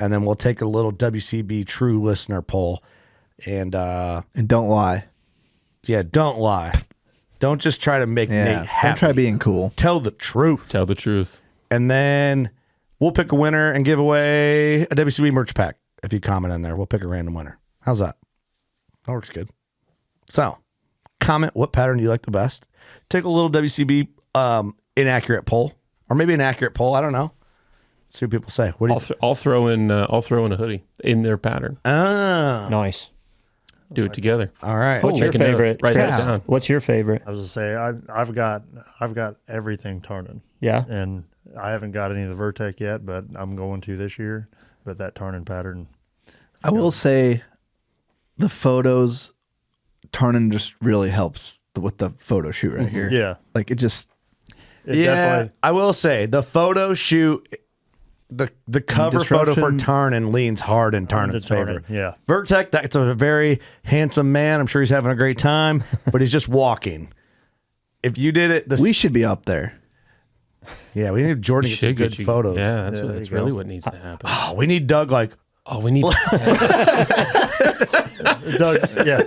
And then we'll take a little WCB True Listener poll. And don't lie. Yeah, don't lie. Don't just try to make Nate happy. Don't try being cool. Tell the truth. Tell the truth. And then we'll pick a winner and give away a WCB merch pack. If you comment in there, we'll pick a random winner. How's that? That works good. So, comment what pattern you like the best. Take a little WCB inaccurate poll, or maybe an accurate poll. I don't know. See what people say. What do you I'll throw in a hoodie in their pattern. Nice. Do it together. All right. What's your favorite? Write that down. What's your favorite? I was gonna say I've got everything Tarnin. Yeah. And I haven't got any of the Vertec yet, but I'm going to this year. But that Tarnin pattern. I will say the photos, Tarnin just really helps with the photo shoot right here. Yeah. Like it just. Definitely. I will say the photo shoot, the cover photo for Tarnin leans hard in Tarnin's favor. Yeah. Vertec, that's a very handsome man. I'm sure he's having a great time, but he's just walking. If you did it, we should be up there. Yeah, we need Jordan to get some good photos. Yeah, that's really what needs to happen. Oh, we need Doug we need Doug, yeah.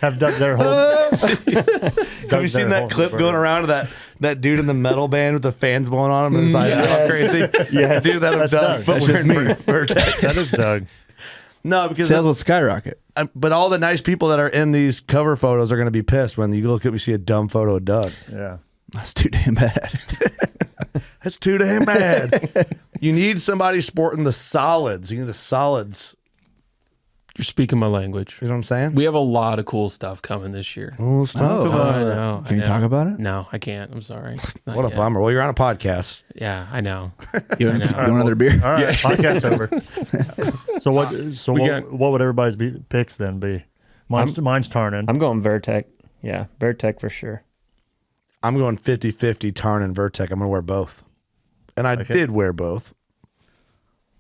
Have Doug there hold. Have you seen that clip going around of that dude in the metal band with the fans blowing on him and his eyes all crazy? Yeah, dude, that's Doug. But That's we're just in me. Vertec. That is Doug. No, because sales will skyrocket. but all the nice people that are in these cover photos are going to be pissed when you look at we see a dumb photo of Doug. Yeah. That's too damn bad. That's too damn bad. You need somebody sporting the solids. You need the solids. You're speaking my language. You know what I'm saying? We have a lot of cool stuff coming this year. Oh, let's talk about I it. know. Can you talk about it? No, I can't. I'm sorry. Not What a yet. bummer. Well, you're on a podcast. Yeah, I know. You want another beer? All right, podcast over. So what would everybody's picks then be? Mine's Tarnin. I'm going Vertec. Yeah, Vertec for sure. I'm going 50-50 Tarnin and Vertec. I'm going to wear both. And I did wear both.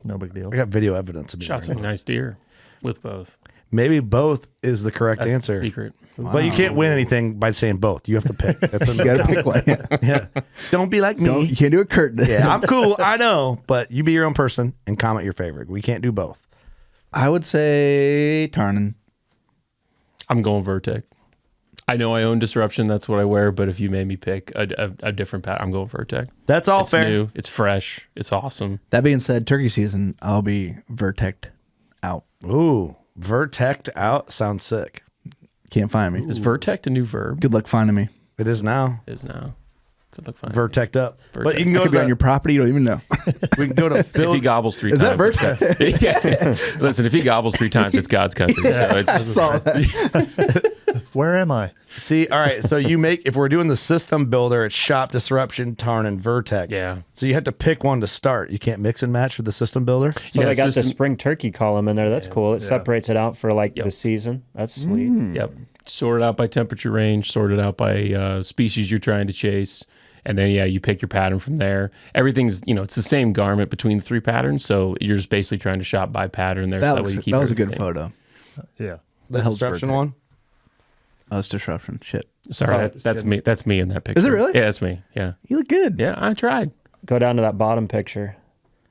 No big deal. I got video evidence of me Shot some nice deer with both. Maybe both is the correct That's answer. the secret. But you can't win anything by saying both. You have to pick. That's You got to pick one. Yeah. Don't be like me. You can't do a curtain. Yeah, I'm cool. I know. But you be your own person and comment your favorite. We can't do both. I would say Tarnin. I'm going Vertec. I know I own Disruption. That's what I wear. But if you made me pick a different pattern, I'm going Vertec. That's all it's fair. New. It's fresh. It's awesome. That being said, turkey season, I'll be Vertec'd out. Ooh, Vertec'd out sounds sick. Can't find me. Is Vertec a new verb? Good luck finding me. It is now. It is now. Good luck finding Vertec'd up. Vertec. But you can It go could to be on your property. You don't even know. we can go to If he gobbles 3 Is times. that Vertec? Yeah. Listen, if he gobbles 3 times, it's God's country. So it's I saw that. Where am I? See, all right. So if we're doing the system builder, it's Shop, Disruption, Tarn, and Vertec. Yeah. So you have to pick one to start. You can't mix and match with the system builder. So they got the spring turkey column in there. That's cool. It separates it out for the season. That's sweet. Yep. Sort it out by temperature range, sort it out by species you're trying to chase. And then, you pick your pattern from there. Everything's, it's the same garment between the 3 patterns. So you're just basically trying to shop by pattern there. That, so that, way you keep was a good everything. photo. Yeah. The Disruption one? Oh, it's Disruption. Shit. Sorry, that's me. That's me in that picture. Is it really? Yeah, that's me. Yeah. You look good. Yeah, I tried. Go down to that bottom picture.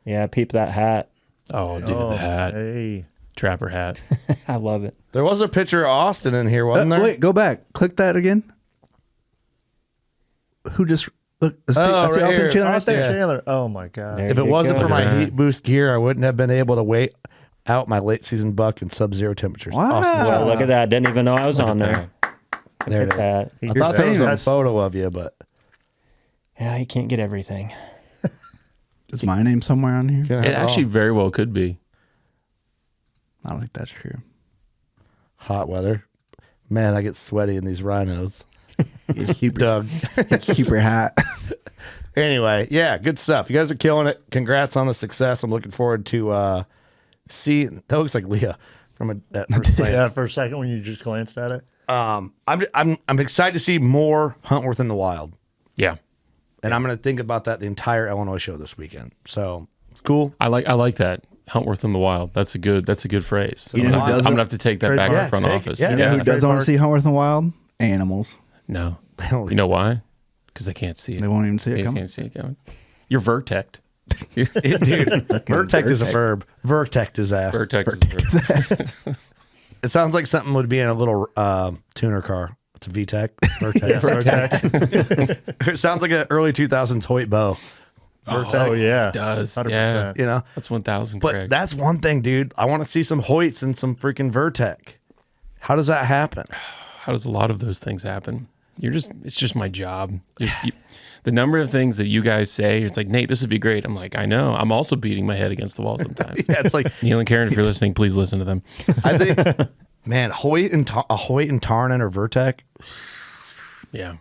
Yeah, peep that hat. Oh, dude, the hat. Hey. Trapper hat. I love it. There was a picture of Austin in here, wasn't there? Wait, go back. Click that again. Who just... Look, I see right Austin here. Chandler right there. Yeah. Chandler. Oh my God. There If it you wasn't go. for my heat boost gear, I wouldn't have been able to wait out my late season buck in sub-zero temperatures. Wow. Austin, Well, look at that. Didn't even know I was on there. there it Look is. at that. I thought there was a famous. photo of you, but Yeah, you can't get everything. Is my name somewhere on here? It actually very well could be. I don't think that's true. hot weather. Man, I get sweaty in these rhinos. Keep Doug. Keep your hat. Anyway, yeah, good stuff. You guys are killing it. Congrats on the success. I'm looking forward to seeing. That looks like Leah from that first glance. Yeah, for a second when you just glanced at it. I'm excited to see more Huntworth in the wild. Yeah, and I'm going to think about that the entire Illinois show this weekend. So it's cool. I like that. Huntworth in the wild. That's a good phrase. You know who I'm doesn't? gonna have to take that back to the front office. You know who doesn't want to see Huntworth in the wild? Animals. No. You know why? because they can't see it. They won't even see it They coming. can't see it coming. You're vertect. Dude, vertect is a verb. Vertect is ass. Vertect is a verb. It sounds like something would be in a little tuner car. It's a VTEC. Vertect. It sounds like an early 2000s Hoyt bow. Oh yeah, It does. 100%. Yeah. You know? That's 1,000, But Craig. that's one thing, dude. I want to see some Hoyts and some freaking Vertec. How does that happen? How does a lot of those things happen? It's just my job. The number of things that you guys say, it's like, Nate, this would be great. I'm like, I know. I'm also beating my head against the wall sometimes. Yeah, it's like Neil and Karen, if you're listening, please listen to them. I think, man, Hoyt and Tarnin or Vertec. Yeah,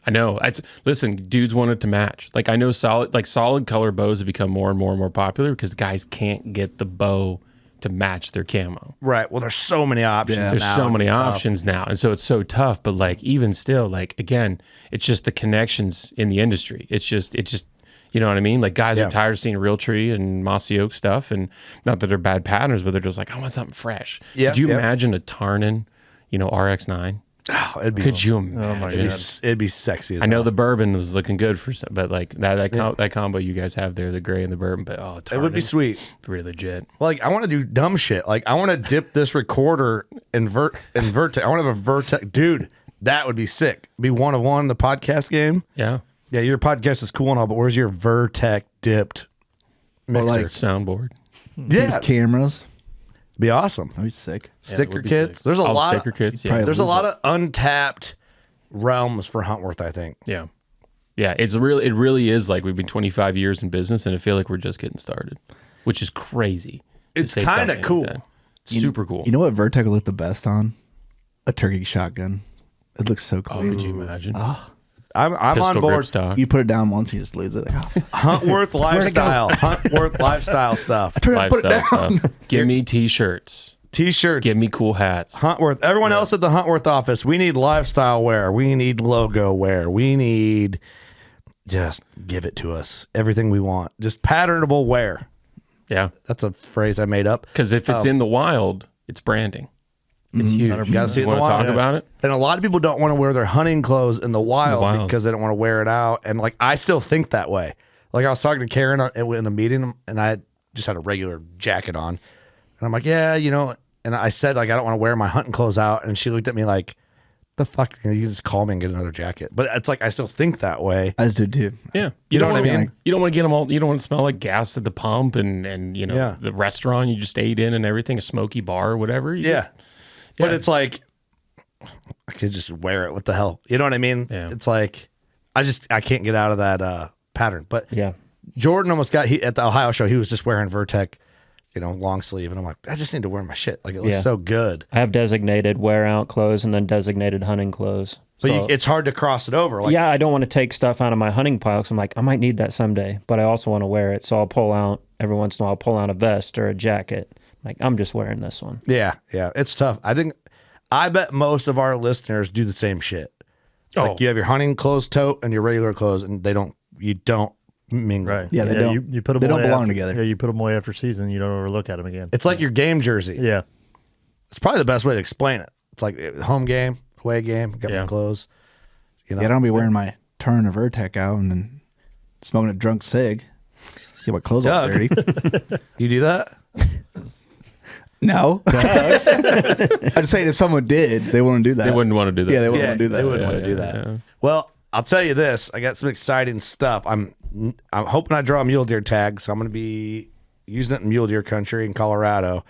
I know. Listen, dudes want it to match. Like I know solid color bows have become more and more popular because guys can't get the bow to match their camo. Right. Well, there's so many options. There's now. so many It's tough. options now, and so it's so tough. But like even still, like again, it's just the connections in the industry. It's just you know what I mean? Like guys are tired of seeing Realtree and Mossy Oak stuff, and not that they're bad patterns, but they're just like, I want something fresh. Yeah, Could you imagine a Tarnin, RX9? Oh, Could you imagine? It'd be sexy. As I know hell. the bourbon is looking good for some, but like that combo you guys have there, the gray and the bourbon, but it would be sweet. Really legit. Like I want to do dumb shit. Like I want to dip this recorder in Vertec. I want to have a Vertec, dude. That would be sick. Be one of one in the podcast game. Yeah. Yeah, your podcast is cool and all, but where's your Vertec dipped mixer? Like soundboard. Yeah, cameras. Be awesome. That'd be sick. Sticker kits. There's a lot. Sticker kits. Yeah. There's a lot of untapped realms for Huntworth, I think. Yeah. Yeah. It really is like we've been 25 years in business and I feel like we're just getting started, which is crazy. It's kind of cool. It's super cool. You know what Vertec looked the best on? A turkey shotgun. It looks so clean. Could you imagine? I'm on Pistol board. grip stock. You put it down once, you just lose it. Huntworth lifestyle. Huntworth lifestyle stuff. Lifestyle stuff. Give me t-shirts. T-shirts. Give me cool hats. Huntworth. Everyone else at the Huntworth office, we need lifestyle wear. We need logo wear. We need just give it to us. Everything we want. Just patternable wear. Yeah. That's a phrase I made up. Because if it's in the wild, it's branding. It's huge. You gotta see it in the Want to wild. talk about it? And a lot of people don't want to wear their hunting clothes in the wild because they don't want to wear it out. And like, I still think that way. Like I was talking to Karen in a meeting and I just had a regular jacket on. And I'm like, yeah, and I said like, I don't want to wear my hunting clothes out. And she looked at me like, the fuck, you can just call me and get another jacket. But it's like, I still think that way. I just do too. Yeah. You know what I mean? You don't want to get them all, you don't want to smell like gas at the pump and the restaurant you just ate in and everything, a smoky bar or whatever. But it's like, I could just wear it. What the hell? You know what I mean? Yeah. It's like, I can't get out of that pattern. But Yeah. Jordan almost got, at the Ohio show, he was just wearing Vertec, long sleeve. And I'm like, I just need to wear my shit. Like, it looks so good. I have designated wear out clothes and then designated hunting clothes. But it's hard to cross it over. Like, I don't want to take stuff out of my hunting pile because I'm like, I might need that someday, but I also want to wear it. So I'll pull out, every once in a while, I'll pull out a vest or a jacket. Like, I'm just wearing this one. Yeah. It's tough. I bet most of our listeners do the same shit. Like, you have your hunting clothes tote and your regular clothes, and you don't mingle. Right. Yeah, they don't. You put them They don't away belong after- together. Yeah, you put them away after season. You don't ever look at them again. It's like your game jersey. Yeah. It's probably the best way to explain it. It's like home game, away game, got my clothes. Yeah, I don't be wearing my turn of Vertec out and then smoking a drunk cig. Get my clothes all dirty. You do that? No. I'm saying if someone did, they wouldn't do that. They wouldn't want to do that. Yeah, they wouldn't want to do that. They wouldn't want to do that. Yeah. Well, I'll tell you this. I got some exciting stuff. I'm hoping I draw a mule deer tag, so I'm going to be using it in mule deer country in Colorado.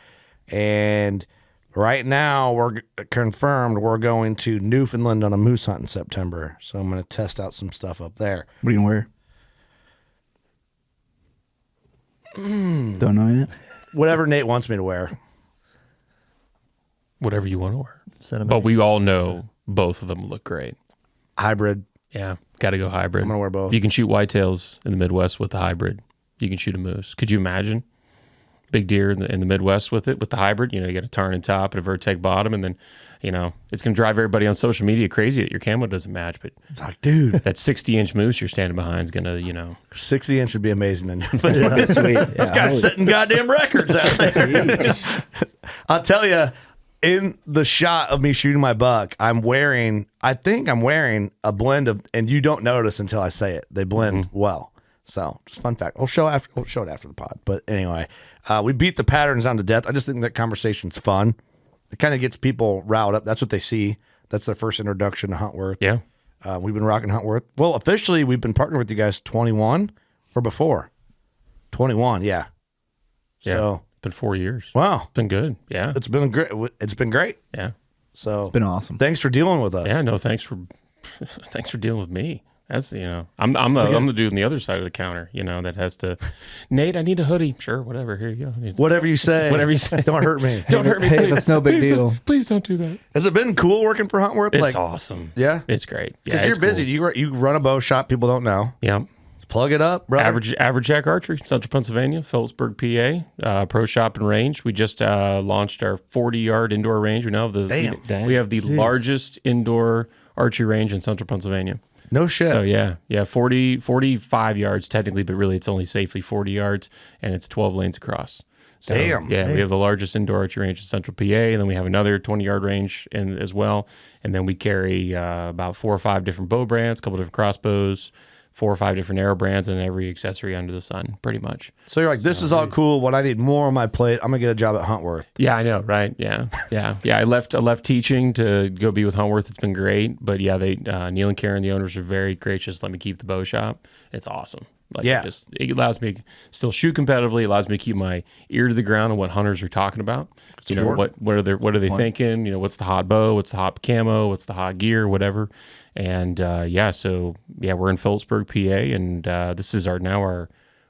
And right now, we're confirmed we're going to Newfoundland on a moose hunt in September. So I'm going to test out some stuff up there. What are you going to wear? Don't know yet. Whatever Nate wants me to wear. Whatever you want to wear. Cinnamon. But we all know both of them look great. Hybrid. Yeah, got to go hybrid. I'm going to wear both. If you can shoot whitetails in the Midwest with the hybrid, you can shoot a moose. Could you imagine big deer in the Midwest with it, with the hybrid? You got a Tarnin top and a Vertec bottom, and then, it's going to drive everybody on social media crazy that your camo doesn't match. But like, dude, that 60-inch moose you're standing behind is going to, 60-inch would be amazing then. Sweet. This guy's setting goddamn records out there. I'll tell you, in the shot of me shooting my buck, I think I'm wearing a blend of, and you don't notice until I say it. They blend well. So just fun fact. We'll show it after the pod. But anyway, we beat the patterns down to death. I just think that conversation's fun. It kind of gets people riled up. That's what they see. That's their first introduction to Huntworth. Yeah. We've been rocking Huntworth. Well, officially, we've been partnering with you guys 21 or before. 21, yeah. So, it's been 4 years. Wow. It's been good. Yeah. It's been great. Yeah. So it's been awesome. Thanks for dealing with us. Yeah, no, thanks for dealing with me. That's, I'm the dude on the other side of the counter, that has to, Nate, I need a hoodie. Sure, whatever. Here you go. Whatever you say. Whatever you say. Don't hurt me. Don't hurt me. Hey, that's no big deal. Please don't do that. Has it been cool working for Huntworth? It's awesome. Yeah? It's great. Yeah, because you're busy. Cool. You run a bow shop people don't know. Yeah. Let's plug it up, bro. Average Jack Archery, Central Pennsylvania, Phillipsburg, PA, pro shop and range. We just launched our 40-yard indoor range. We now have we have the largest indoor archery range in Central Pennsylvania. No shit. So 45 yards technically, but really it's only safely 40 yards, and it's 12 lanes across. So, Damn. We have the largest indoor archery range in Central PA, and then we have another 20-yard range as well. And then we carry about 4 or 5 different bow brands, a couple different crossbows, 4 or 5 different arrow brands, and every accessory under the sun, pretty much. So you're like, this is all cool. When I need more on my plate, I'm gonna get a job at Huntworth. Yeah, I know, right? Yeah. I left teaching to go be with Huntworth. It's been great, but yeah, they Neil and Karen, the owners, are very gracious. Let me keep the bow shop. It's awesome. It allows me to still shoot competitively. It allows me to keep my ear to the ground on what hunters are talking about. What are they thinking? What's the hot bow? What's the hot camo? What's the hot gear? Whatever. And we're in Phillipsburg, PA, and this is our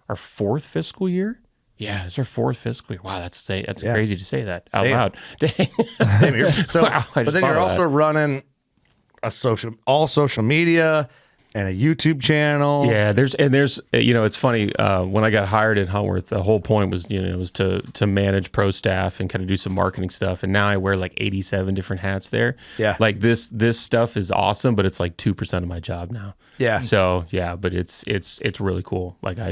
4th fiscal year. Yeah, it's our 4th fiscal year. Wow, that's crazy to say that out loud. Dang. So, wow, but then you're also running all social media and a YouTube channel. Yeah, there's it's funny, when I got hired at Huntworth, the whole point was, was to manage pro staff and kind of do some marketing stuff. And now I wear like 87 different hats there. Yeah. Like this stuff is awesome, but it's like 2% of my job now. Yeah. So yeah, but it's really cool. Like I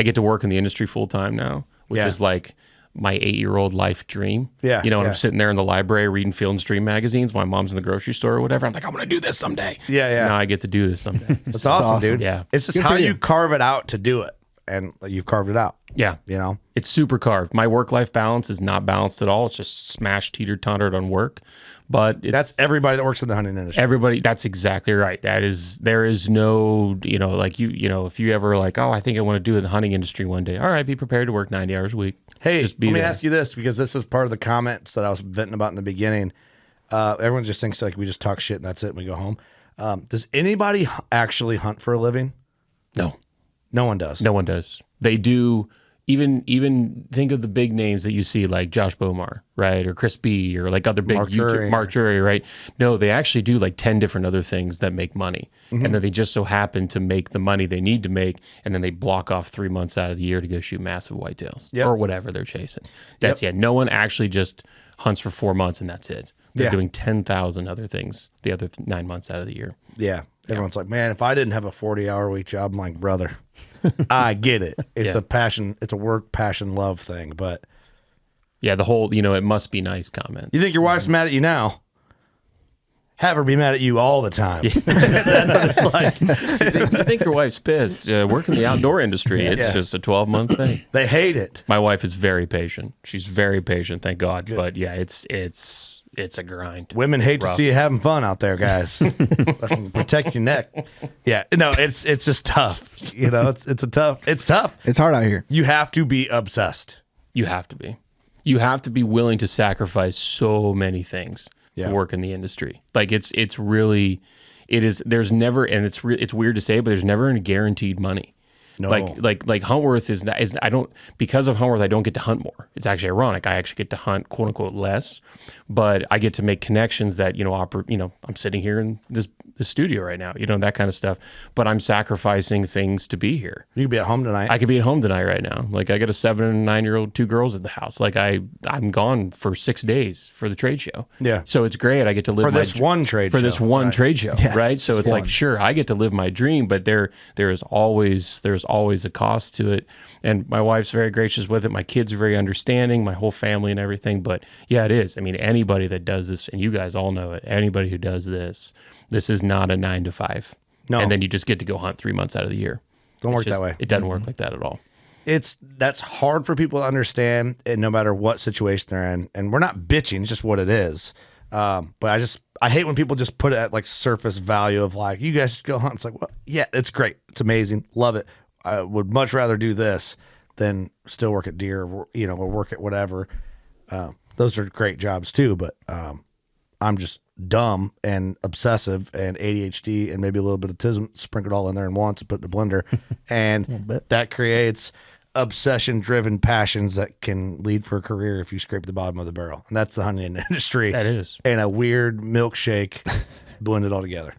get to work in the industry full time now, which is like my 8-year-old life dream. Yeah. When I'm sitting there in the library reading Field and Stream magazines, my mom's in the grocery store or whatever. I'm like, I'm going to do this someday. Yeah. Now I get to do this someday. That's awesome, dude. Yeah. It's just how you carve it out to do it. And you've carved it out. Yeah. It's super carved. My work-life balance is not balanced at all. It's just smashed, teeter-tottered on work. But that's everybody that works in the hunting industry. That's exactly right. There is no, if you ever like, oh, I think I want to do it in the hunting industry one day. All right, be prepared to work 90 hours a week. Hey, let me ask you this, because this is part of the comments that I was venting about in the beginning. Everyone just thinks like we just talk shit and that's it and we go home. Does anybody actually hunt for a living? No. No one does. No one does. They do. Even think of the big names that you see, like Josh Bomar, right, or Chris B, or like other big Mark Jury, right? No, they actually do like 10 different other things that make money, and then they just so happen to make the money they need to make, and then they block off 3 months out of the year to go shoot massive whitetails or whatever they're chasing. That's no one actually just hunts for 4 months and that's it. They're doing 10,000 other things the other 9 months out of the year. Yeah. Everyone's like, man, if I didn't have a 40-hour week job, I'm like, brother, I get it. It's a passion. It's a work, passion, love thing. But yeah, the whole, it must be nice comment. You think your wife's mad at you now? Have her be mad at you all the time. That's what it's like. You think your wife's pissed. Work in the outdoor industry, it's just a 12-month thing. They hate it. My wife is very patient. She's very patient, thank God. Good. But yeah, it's a grind. Women hate to see you having fun out there, guys. Protect your neck. Yeah, no, it's just tough. It's tough. It's hard out here. You have to be obsessed. You have to be. You have to be willing to sacrifice so many things to work in the industry. Like it's really, there's never, and it's weird to say, but there's never any guaranteed money. No. Like Huntworth is because of Huntworth, I don't get to hunt more. It's actually ironic. I actually get to hunt quote unquote less, but I get to make connections that, I'm sitting here in this studio right now, that kind of stuff, but I'm sacrificing things to be here. You could be at home tonight. I could be at home tonight right now. Like I got a 7 and 9-year-old, 2 girls at the house. Like I'm gone for 6 days for the trade show. Yeah. So it's great. I get to live for this one trade show. Right. Trade show. Yeah, right. So it's like, sure, I get to live my dream, but there is always there's always a cost to it. And my wife's very gracious with it. My kids are very understanding, my whole family and everything. But yeah, it is. I mean, anybody that does this, and you guys all know it, anybody who does this is not a 9 to 5. No. And then you just get to go hunt 3 months out of the year. Don't work that way. It doesn't work like that at all. That's hard for people to understand, and no matter what situation they're in. And we're not bitching; it's just what it is. But I hate when people just put it at like surface value of like, you guys just go hunt. It's like, well, yeah, it's great, it's amazing, love it. I would much rather do this than still work at Deer, or work at whatever. Those are great jobs too, but I'm just dumb and obsessive and ADHD and maybe a little bit of autism sprinkled all in there in once and put in the blender, and that creates obsession-driven passions that can lead for a career if you scrape the bottom of the barrel. And that's the hunting industry. That is. And a weird milkshake blended all together.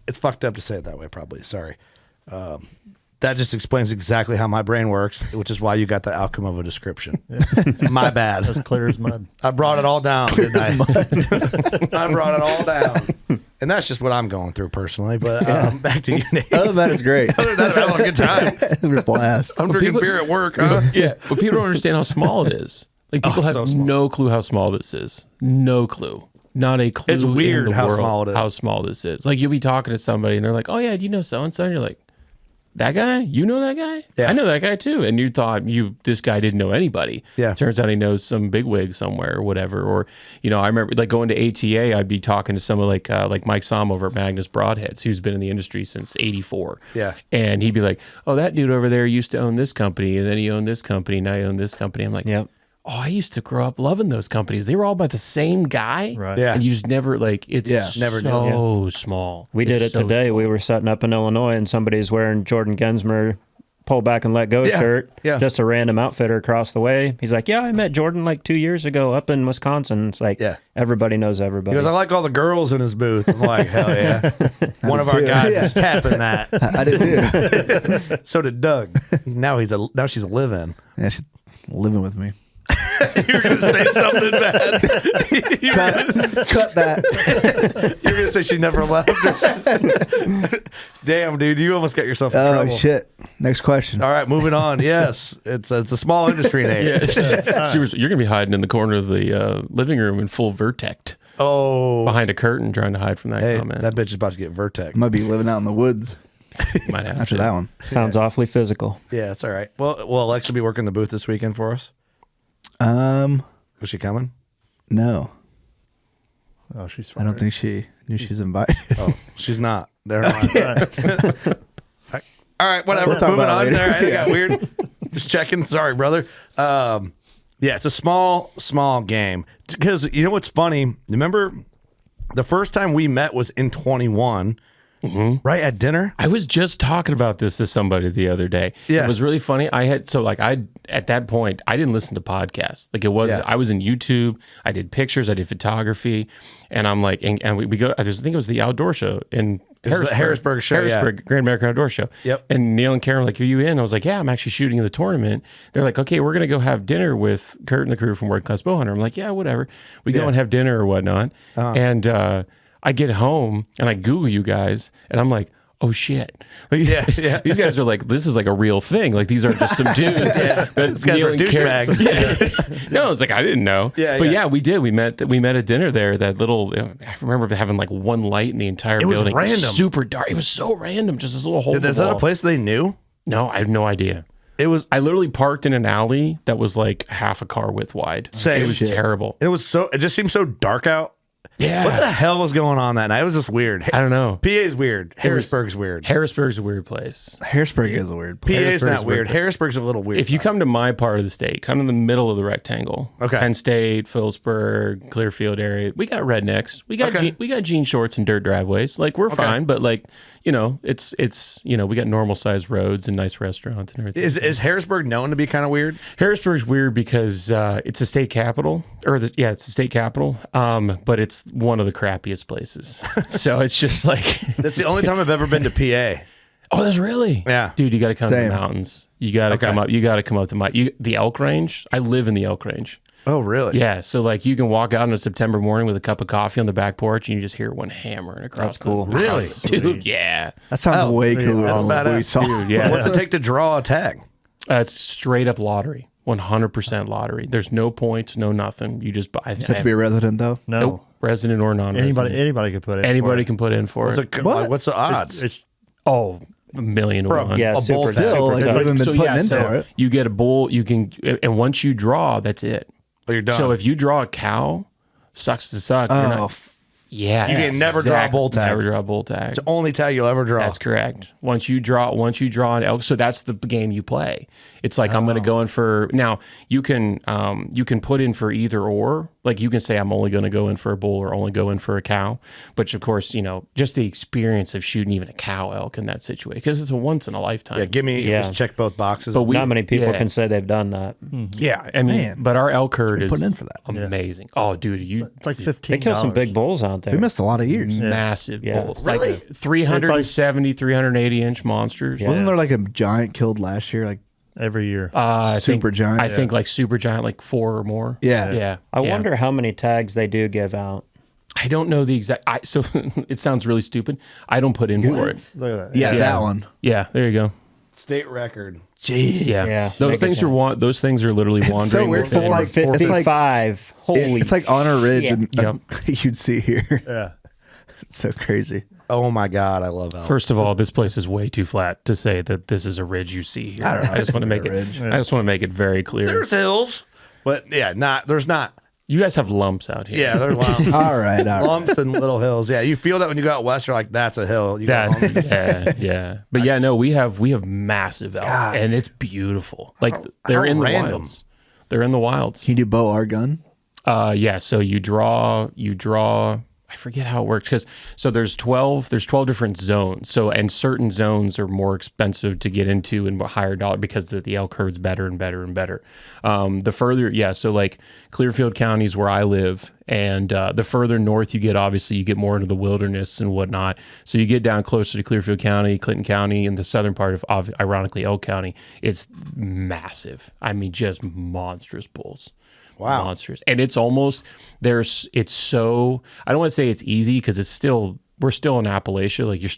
It's fucked up to say it that way, probably. Sorry. That just explains exactly how my brain works, which is why you got the outcome of a description. My bad. As clear as mud. I brought it all down, didn't I? I brought it all down. And that's just what I'm going through personally. But back to you, Nate. Other than that, it's great. Other than that, I'm having a good time. We're a blast. I'm drinking beer at work, huh? Yeah, but people don't understand how small it is. Like, people have no clue how small this is. No clue. Not a clue. It's weird in the how world small it is. How small this is. Like, you'll be talking to somebody and they're like, "Oh yeah, do you know so and so?" And you're like, "That guy? You know that guy? Yeah. I know that guy too." And you thought this guy didn't know anybody. Yeah. Turns out he knows some bigwig somewhere or whatever. Or, I remember like going to ATA, I'd be talking to someone like Mike Som over at Magnus Broadheads, who's been in the industry since '84. Yeah. And he'd be like, "Oh, that dude over there used to own this company, and then he owned this company, and I own this company." I'm like, Yep. "Oh, I used to grow up loving those companies. They were all by the same guy." Right. Yeah. And you just never it's never knew. so small. We did It's it so today. small. We were setting up in Illinois, and somebody's wearing Jordan Gensmer pull back and let go shirt. Yeah. Just a random outfitter across the way. He's like, "Yeah, I met Jordan like 2 years ago up in Wisconsin." It's like, everybody knows everybody. He goes, "I like all the girls in his booth." I'm like, hell yeah. One of our guys is tapping that. I did too. So did Doug. Now she's a live-in. Yeah, she's living with me. You were going to say something bad. Cut that. You're going to say she never left. Damn, dude, you almost got yourself in trouble. Oh, shit. Next question. All right, moving on. Yes, it's a small industry, Nate. Seriously, you're going to be hiding in the corner of the living room in full Vertect. Oh. Behind a curtain trying to hide from that comment. That bitch is about to get Vertec. I might be living out in the woods Might have after to. that one. Sounds awfully physical. Yeah, that's all right. Well, Alexa be working the booth this weekend for us. Was she coming? No. Oh, she's I don't think she knew she's invited. Oh, she's not. They're not. All right, whatever. We'll talk Moving about on. it later. All right, it got weird. Just checking. Sorry, brother. Yeah, it's a small game. Because you know what's funny? Remember the first time we met was in 21, right at dinner? I was just talking about this to somebody the other day. Yeah. It was really funny. At that point, I didn't listen to podcasts. Like, it wasn't, I was in YouTube. I did pictures. I did photography. And I'm like, and we go, I think it was the outdoor show in Harrisburg show, Harrisburg, Grand American Outdoor Show. Yep. And Neil and Karen were like, "Are you in?" I was like, "Yeah, I'm actually shooting in the tournament." They're like, "Okay, we're going to go have dinner with Kurt and the crew from Working Class Bowhunter." I'm like, "Yeah, whatever." We go and have dinner or whatnot. And I get home and I Google you guys and I'm like, "Oh shit." Like, these guys are like, this is like a real thing. Like, these aren't just some dudes. These guys are douchebags. No, it's like, I didn't know. But we did. We met at dinner there. That little, I remember having like one light in the entire building. It was random. Super dark. It was so random. Just this little hole. Is that a place they knew? No, I have no idea. I literally parked in an alley that was like half a car width wide. Same. It was terrible. It just seemed so dark out. Yeah. What the hell was going on that night? It was just weird. I don't know. PA's weird. Harrisburg's weird. Harrisburg's a weird place. Harrisburg is a weird place. PA's not weird. Harrisburg's a little weird. If you come to my part of the state, come in the middle of the rectangle. Okay. Penn State, Phillipsburg, Clearfield area. We got rednecks. We got jean shorts and dirt driveways. Like, we're fine, but like, it's we got normal sized roads and nice restaurants and everything. Is Harrisburg known to be kind of weird? Harrisburg's weird because it's a state capital, it's the state capital. But it's one of the crappiest places. So it's just like that's the only time I've ever been to PA. Oh, that's really? Yeah, dude, you got to come to the mountains. You got to come up. You got to come up to the Elk Range. I live in the Elk Range. Oh, really? Yeah. So like you can walk out on a September morning with a cup of coffee on the back porch and you just hear one hammering across. That's cool. Really? Dude, yeah. That sounds way cooler That's than what we badass. saw. Dude, yeah. What's it take to draw a tag? It's straight up lottery. 100% lottery. There's no points, no nothing. You just buy. You have to be a resident though. No, Nope. Resident or non-resident. Anybody could put it. Anybody can put in for What's, it. what's the odds? It's Oh, a million to one. Yeah, a super, bull tag. Still, like, super you haven't been putting in so for it. you get a bull. You can, and once you draw, that's it. Oh, you're done. So if you draw a cow, sucks to suck. You're Oh, not, yeah, You can never draw a bull tag. Never draw a bull tag. it's the only tag you'll ever draw. That's correct. Once you draw an elk, so that's the game you play. It's like I'm going to go in for now. You can put in for either or. Like you can say I'm only going to go in for a bull or only go in for a cow. But of course, just the experience of shooting even a cow elk in that situation because it's a once in a lifetime. Yeah, just check both boxes. But Not many people can say they've done that. Yeah, I mean, but our elk herd is putting in for that. amazing. Oh, dude, it's like $15. They kill some big bulls out there. We missed a lot of years. massive Yeah. bulls. Really? Like 370, 380 inch monsters. Wasn't there like a giant killed last year? Like every year. Super giant? I think like super giant, like 4 or more. Yeah. Yeah. I yeah. wonder how many tags they do give out. I don't know the exact. So it sounds really stupid. I don't put in for it. Look at that. yeah, that one. Yeah, there you go. State record. Gee. Yeah, Yeah, those make things it are those things are literally wandering. so weird. within- It's like 55. Holy. It's like on a ridge, and Yep. you'd see here. Yeah. It's so crazy. Oh my God, I love elk. First of all, this place is way too flat to say that this is a ridge you see here. I just want to make it. I just want to make it very clear. There's hills, but there's not. You guys have lumps out here. Yeah, there's lumps. All right. Lumps and little hills. Yeah, you feel that when you go out west, you're like, that's a hill. You go home. Yeah. But yeah, no, we have massive elk, and it's beautiful. Like they're in the random. wilds. They're in the wilds. Can you do bow or gun? Yeah. So you draw. I forget how it works so there's 12 different zones. So and certain zones are more expensive to get into and higher dollar because the elk herd's better and better and better. The further, so like Clearfield County is where I live, and the further north you get, obviously you get more into the wilderness and whatnot. So you get down closer to Clearfield County, Clinton County, and the southern part of ironically Elk County. It's massive. I mean, just monstrous bulls. Wow. Monsters. And it's almost it's so, I don't want to say it's easy because we're still in Appalachia. Like you're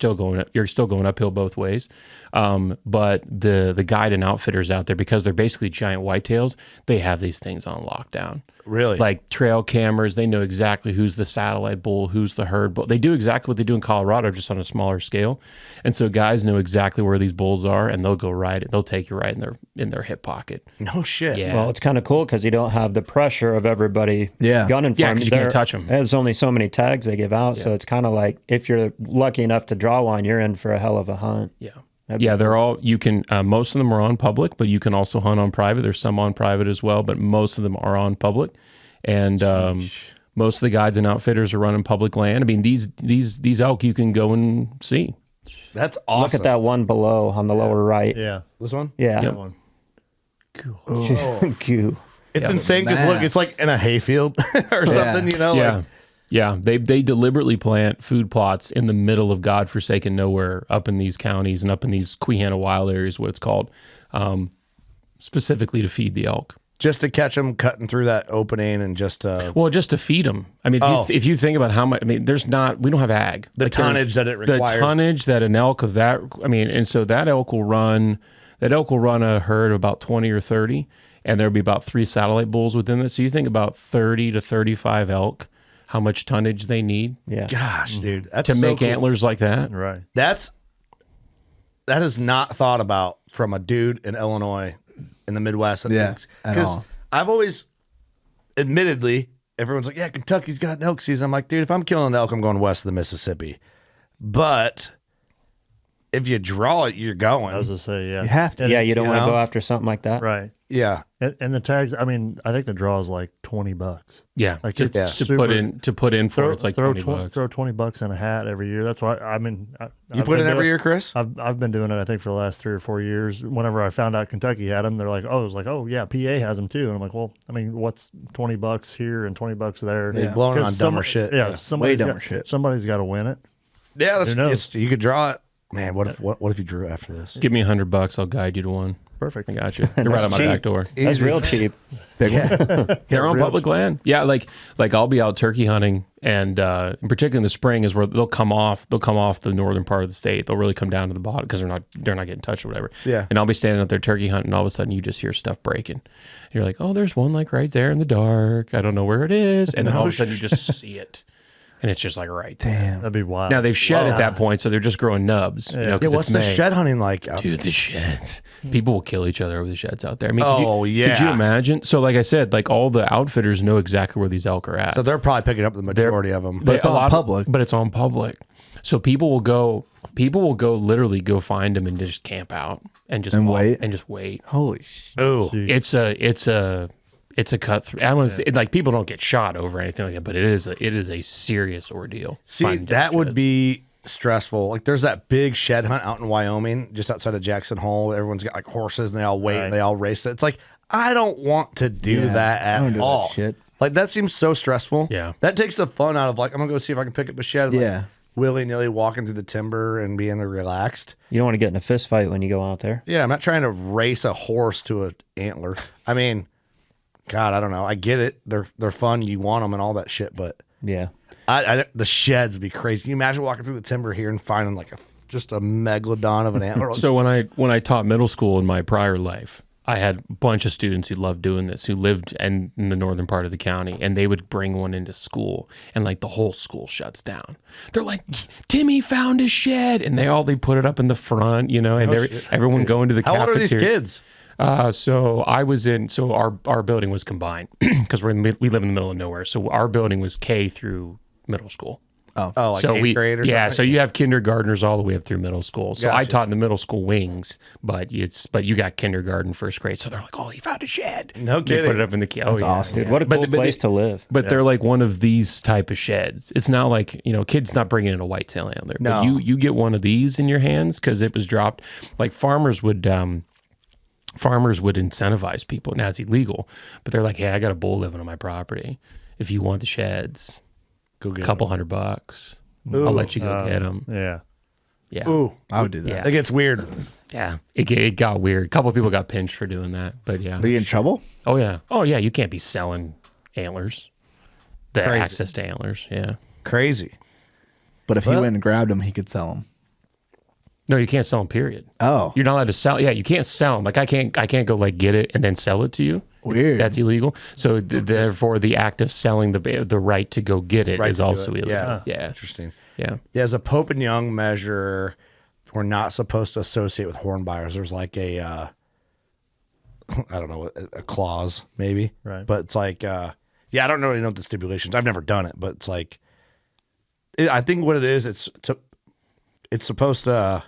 still going uphill both ways. But the guide and outfitters out there, because they're basically giant whitetails, they have these things on lockdown. Really? Like trail cameras, they know exactly who's the satellite bull, who's the herd bull. They do exactly what they do in Colorado, just on a smaller scale. And so guys know exactly where these bulls are, and they'll go right. They'll take you right in their hip pocket. No shit. Yeah. Well, it's kind of cool because you don't have the pressure of everybody gunning for Yeah, them. 'cause you can't touch them. There's only so many tags they give out, so it's kind of like if you're lucky enough to draw one, you're in for a hell of a hunt. Yeah. Yeah, they're all, you can, most of them are on public, but you can also hunt on private. There's some on private as well, but most of them are on public. And most of the guides and outfitters are running public land. I mean, these elk you can go and see. That's awesome. Look at that one below on the lower right. Yeah. This one? Yeah. That one. Cool. It's insane because look, it's like in a hayfield or something, Yeah. Like, Yeah, they deliberately plant food plots in the middle of godforsaken nowhere up in these counties and up in these Queehana wild areas, what it's called, specifically to feed the elk. just to catch them cutting through that opening and just just to feed them. I mean, if you think about how much, I mean, we don't have ag. The tonnage that it requires. The tonnage that an elk of that, I mean, and so that elk will run a herd of about 20 or 30, and there'll be about 3 satellite bulls within it. So you think about 30 to 35 elk, how much tonnage they need. Yeah. Gosh, dude. That's to so make cool. antlers like that. Right. That is not thought about from a dude in Illinois in the Midwest. Because I've always, admittedly, everyone's like, yeah, Kentucky's got an elk season. I'm like, dude, if I'm killing an elk, I'm going west of the Mississippi. But if you draw it, you're going. I was going to say, yeah. You have to. Yeah, you don't want to go after something like that. Right. Yeah. And the tags, I mean, I think the draw is like $20. Yeah. Like to put in for it's like $20. Throw $20 in a hat every year. That's why, I mean. You put in every year, Chris? I've been doing it, I think, for the last 3 or 4 years. Whenever I found out Kentucky had them, they're like, I was like, oh, yeah, PA has them too. And I'm like, well, I mean, what's $20 here and $20 there? They're blowing on dumber shit. Yeah, way dumber shit. Somebody's got to win it. Yeah, Who knows? you could draw it. Man, what if you drew after this? Give me $100, I'll guide you to one. Perfect. I got you. They're right on my back door. That's real cheap. They're on public land. Yeah, like I'll be out turkey hunting, and particularly in the spring is where they'll come off the northern part of the state. They'll really come down to the bottom because they're not getting touched or whatever. Yeah. And I'll be standing out there turkey hunting, and all of a sudden you just hear stuff breaking. And you're like, oh, there's one like right there in the dark. I don't know where it is. And then all of a sudden you just see it. And it's just like right there. Damn. That'd be wild. Now they've shed at that point, so they're just growing nubs. Yeah. You know, 'cause what's it's the May. shed hunting like? Dude, the sheds. People will kill each other over the sheds out there. I mean, could you yeah. imagine? So, like I said, like all the outfitters know exactly where these elk are at. So they're probably picking up the majority of them. But it's on public. But it's on public. So people will go literally go find them and just camp out and just wait. and just wait. Holy shit. Oh, It's a cut through. I don't want to say, like people don't get shot over anything like that, but it is a serious ordeal. see, finding that would sheds. be stressful. Like there's that big shed hunt out in Wyoming, just outside of Jackson Hole. Everyone's got like horses and they all wait and they all race it. It's like, I don't want to do that I don't at do that all. shit. Like that seems so stressful. Yeah. That takes the fun out of like, I'm going to go see if I can pick up a shed. Like, Yeah. willy-nilly walking through the timber and being relaxed. You don't want to get in a fist fight when you go out there. Yeah, I'm not trying to race a horse to an antler. I mean, God, I don't know. I get it. They're fun. You want them and all that shit, but Yeah. the sheds would be crazy. Can you imagine walking through the timber here and finding like just a megalodon of an antler? So when I taught middle school in my prior life, I had a bunch of students who loved doing this, who lived in the northern part of the county, and they would bring one into school, and like the whole school shuts down. They're like, Timmy found a shed, and they put it up in the front, you know, and everyone going to the How cafeteria. old are these kids? So our building was combined because we live in the middle of nowhere. So our building was K through middle school. Oh, like so 8th grade or something? Yeah, so you have kindergartners all the way up through middle school. So I Gotcha. taught in the middle school wings, but you got kindergarten, first grade. So they're like, oh, he found a shed. No They kidding. put it up in the That's awesome. Dude, what a cool place to live. But they're like one of these type of sheds. It's not like, you know, kids not bringing in a whitetail antler. No. But you get one of these in your hands because it was dropped. Like farmers would incentivize people. Now it's illegal, but they're like, hey, I got a bull living on my property. If you want the sheds, Go get a couple $100. Ooh. I'll let you go get them. Yeah. Yeah. Ooh, I would do that. Yeah. it gets weird. Yeah. It got weird. A couple of people got pinched for doing that, but yeah. Are you in trouble? Oh yeah. Oh yeah. You can't be selling antlers. The Crazy. access to antlers. Yeah. Crazy. But if he went and grabbed them, he could sell them. No, you can't sell them. Period. Oh. You're not allowed to sell. Yeah, you can't sell them. Like I can't go like get it and then sell it to you. Weird. That's illegal. So therefore, the act of selling the right to go get it Right is to do also it. illegal. Yeah. Yeah. Interesting. Yeah. Yeah, as a Pope and Young measure, we're not supposed to associate with horn buyers. There's like a, I don't know, a clause maybe. Right. But it's like, I don't really know the stipulations. I've never done it, but it's like, I think what it is, it's supposed to,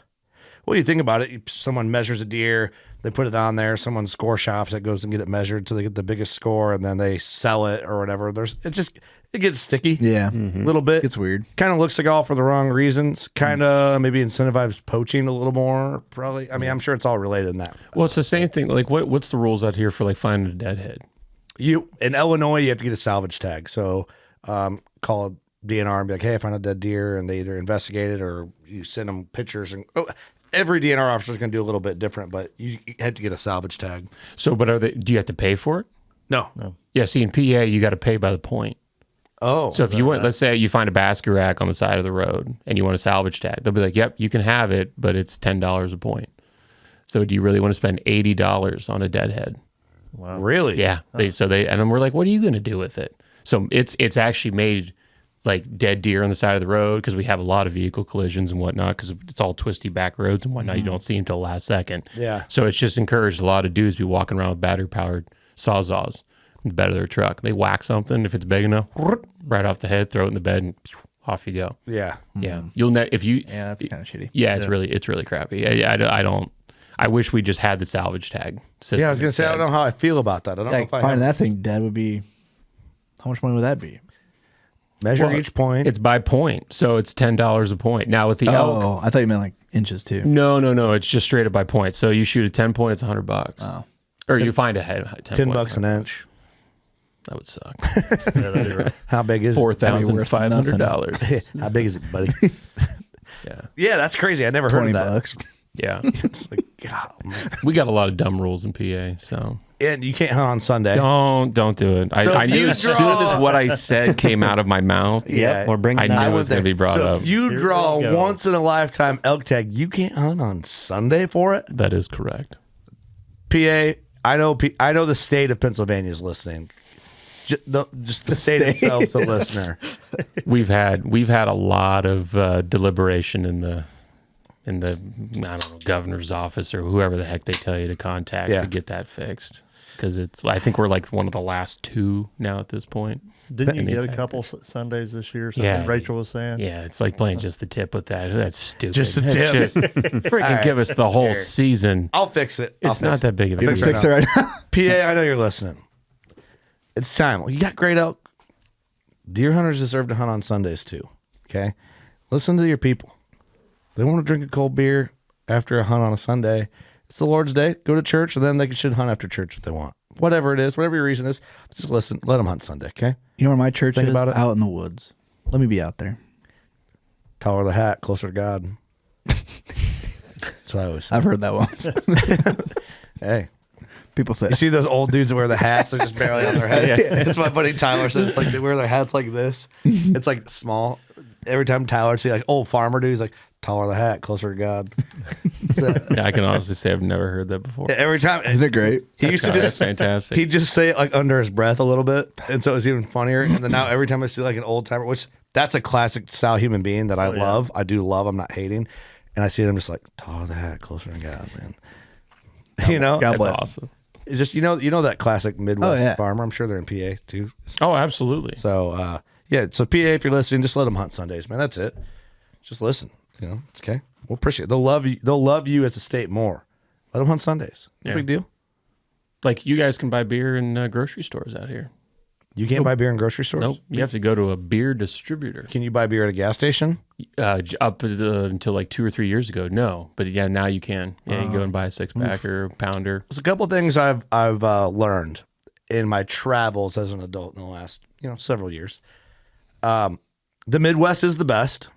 well, you think about it, someone measures a deer, they put it on there, someone score shops it, goes and get it measured till they get the biggest score, and then they sell it or whatever. It gets sticky. Yeah. A little bit. It's weird. Kind of looks like all for the wrong reasons. Kind of maybe incentivize poaching a little more, probably. I mean, I'm sure it's all related in that. Well, it's the same thing. Like what's the rules out here for like finding a deadhead? In Illinois, you have to get a salvage tag. So call a DNR and be like, hey, I found a dead deer, and they either investigate it or you send them pictures. And every DNR officer is going to do a little bit different, but you had to get a salvage tag. So, but do you have to pay for it? No. Yeah. See, in PA, you got to pay by the point. Oh. So if you want, let's say you find a basket rack on the side of the road and you want a salvage tag, they'll be like, yep, you can have it, but it's $10 a point. So do you really want to spend $80 on a deadhead? Wow. Really? Yeah. And we're like, what are you going to do with it? So it's actually made like dead deer on the side of the road because we have a lot of vehicle collisions and whatnot because it's all twisty back roads and whatnot. You don't see them till the last second. Yeah. So it's just encouraged a lot of dudes to be walking around with battery-powered sawzalls in the bed of their truck. They whack something, if it's big enough, right off the head, throw it in the bed, and off you go. Yeah. Yeah. You'll if you. Yeah, that's kind of shitty. Yeah, it's really crappy. I don't. I wish we just had the salvage tag system. Yeah, I was going to say, I don't know how I feel about that. I don't know if I finding have that thing dead would be, how much money would that be? measure each point. It's by point, so it's $10 a point. Now with the elk. Oh, I thought you meant like inches too. No. It's just straight up by point. So you shoot a 10 point, it's $100. Oh. Or you find a head. $10 an inch. That would suck. Yeah, that'd be right. How big is it? $4,500. How big is it, buddy? Yeah. Yeah, that's crazy. I never heard of that. $20. Yeah. It's like, God, we got a lot of dumb rules in PA, so. And you can't hunt on Sunday. Don't do it. So I knew as soon as what I said came out of my mouth, Yeah. we're bringing I that knew up. it was going to be brought So up. if you Here draw we go. once in a lifetime elk tag, you can't hunt on Sunday for it. That is correct. PA, I know the state of Pennsylvania is listening. Just the state itself is a listener. We've had a lot of deliberation in the I don't know, governor's office or whoever the heck they tell you to contact to get that fixed. Because I think we're like one of the last two now at this point. Didn't you in the get a attack. couple Sundays this year? Something Yeah. Rachel was saying. Yeah, it's like playing just the tip with that. That's stupid. Just the That's tip. just- freaking All right. give us the whole Here. season. I'll fix it. It's not that big of a Fix deal. it Fix it right now. PA, I know you're listening. It's time. You got great elk. Deer hunters deserve to hunt on Sundays too. Okay? Listen to your people. They want to drink a cold beer after a hunt on a Sunday. It's the Lord's Day. Go to church, and then they should hunt after church if they want. Whatever it is, whatever your reason is, just listen. Let them hunt Sunday, okay? You know where my church Think is? about it. Out in the woods. Let me be out there. Taller the hat, closer to God. That's what I always say. I've heard that once. Hey. People say You see those old dudes that wear the hats? They're just barely on their head. That's my buddy Tyler said. It's like they wear their hats like this. It's like small. Every time Tyler see like old farmer dude, he's like, taller the hat, closer to God. Yeah, I can honestly say I've never heard that before. Yeah, every time. Isn't it great? He used to That's just fantastic. He'd just say it like under his breath a little bit, and so it was even funnier. And then now every time I see like an old timer, which that's a classic style human being that I love. I do love. I'm not hating. And I see them just like taller the hat, closer to God, man. You know, God That's bless. awesome. it's just you know that classic Midwest farmer. I'm sure they're in PA too. Oh, absolutely. So yeah, so PA, if you're listening, just let them hunt Sundays, man. That's it. Just listen. You know, it's okay. We'll appreciate it. They'll love you. They'll love you as a state more. Let them hunt Sundays. No Yeah. big deal. Like you guys can buy beer in grocery stores out here. You can't buy beer in grocery stores. Nope. You have to go to a beer distributor. Can you buy beer at a gas station? Up until like 2 or 3 years ago, no. But yeah, now you can. Yeah, you can go and buy a 6-pack or a pounder. There's a couple of things I've learned in my travels as an adult in the last several years. The Midwest is the best.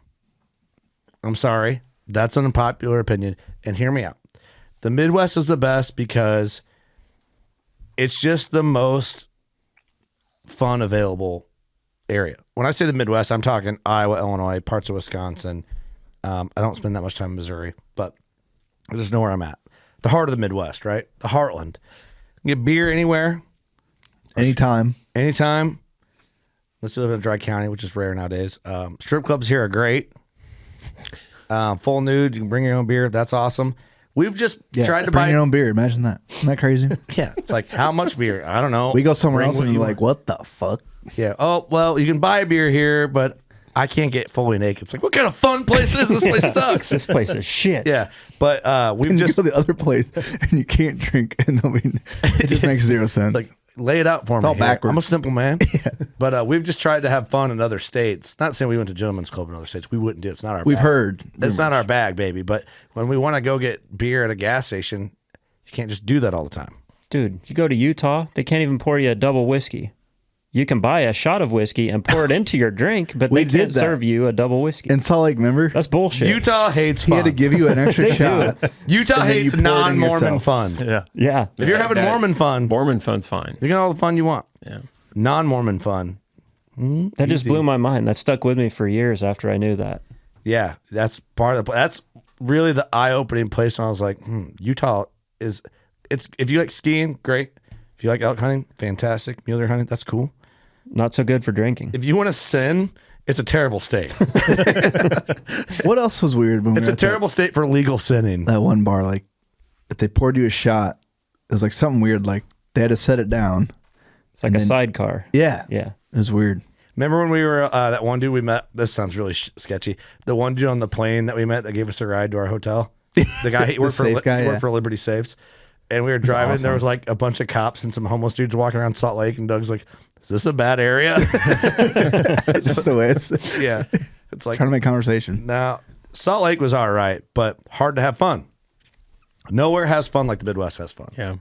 I'm sorry, that's an unpopular opinion, and hear me out. The Midwest is the best because it's just the most fun available area. When I say the Midwest, I'm talking Iowa, Illinois, parts of Wisconsin. I don't spend that much time in Missouri, but I just know where I'm at. The heart of the Midwest, right? The heartland. You can get beer anywhere. Anytime. Anytime. Let's live in a dry county, which is rare nowadays. Strip clubs here are great. Full nude. You can bring your own beer. That's awesome. We've just tried to bring buy your own beer. Imagine that. Isn't that crazy? Yeah, it's like how much beer? I don't know. We go somewhere Bring else what and you you're like, what the fuck? Yeah. Oh, well, you can buy a beer here, but I can't get fully naked. It's like, what kind of fun place is this? This place sucks. This place is shit. Yeah. But we've And you just go to the other place and you can't drink, and it just makes zero sense. like lay it out for me. all here. backwards. I'm a simple man. But we've just tried to have fun in other states. Not saying we went to Gentlemen's Club in other states. We wouldn't do it. It's not our We've bag. heard It's not our bag, baby. But when we want to go get beer at a gas station, you can't just do that all the time. Dude, you go to Utah, they can't even pour you a double whiskey. You can buy a shot of whiskey and pour it into your drink, but We they did can't that. serve you a double whiskey. in Salt Lake, remember? That's bullshit. Utah hates He fun. had to give you an extra shot. Utah and then hates you pour it in non-Mormon yourself. fun. Yeah. Yeah. If you're having Mormon fun, Mormon fun's fine. you get all the fun you want. Yeah. Non-Mormon fun. That just blew my mind. That stuck with me for years after I knew that. Yeah, that's part of the. That's really the eye-opening place. And I was like, Utah is. It's if you like skiing, great. If you like elk hunting, fantastic. Mule deer hunting, that's cool. Not so good for drinking. If you want to sin, it's a terrible state. What else was weird? When It's we were a at terrible state for legal sinning. that one bar. Like, if they poured you a shot, it was like something weird. Like they had to set it down. It's like and a then- sidecar. Yeah, Yeah. it was weird. Remember when we were that one dude we met? This sounds really sketchy. The one dude on the plane that we met that gave us a ride to our hotel. The guy he worked for. safe guy, he worked yeah. for Liberty Safes. And we were driving. awesome. There was like a bunch of cops and some homeless dudes walking around Salt Lake. And Doug's like, "Is this a bad area?" It's just the way it's Yeah, it's like trying to make conversation. now Salt Lake was all right, but hard to have fun. Nowhere has fun like the Midwest has fun. Yeah.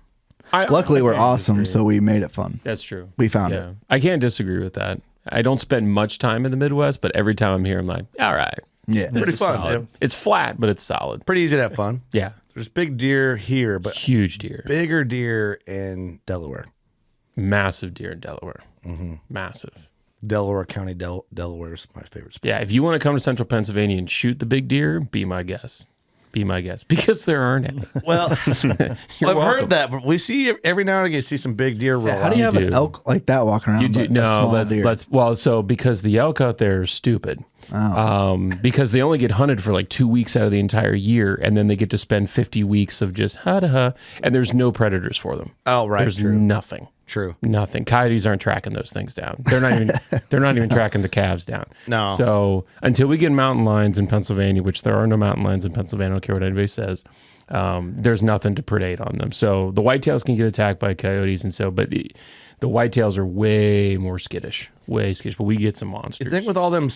Luckily, we're can't awesome, disagree. so we made it fun. That's true. We found Yeah. it. I can't disagree with that. I don't spend much time in the Midwest, but every time I'm here, I'm like, all right, Yeah. Pretty fun. Solid. It's flat, but it's solid. Pretty easy to have fun. Yeah. There's big deer here, but huge deer. Bigger deer in Delaware. Massive deer in Delaware. Massive. Delaware County, Delaware is my favorite spot. Yeah, if you want to come to central Pennsylvania and shoot the big deer, be my guest. Be my guest. Because there aren't any. Well, I've heard that, but we see every now and again, you see some big deer roll out. How do you have an elk like that walking around? You do. No, because the elk out there are stupid. Because they only get hunted for like 2 weeks out of the entire year, and then they get to spend 50 weeks of just and there's no predators for them. Oh, right. There's nothing. True. Nothing. Coyotes aren't tracking those things down. They're not even tracking the calves down. No. So until we get mountain lions in Pennsylvania, which there are no mountain lions in Pennsylvania, I don't care what anybody says, there's nothing to predate on them. So the whitetails can get attacked by coyotes, but the whitetails are way more skittish, but we get some monsters. You think with all them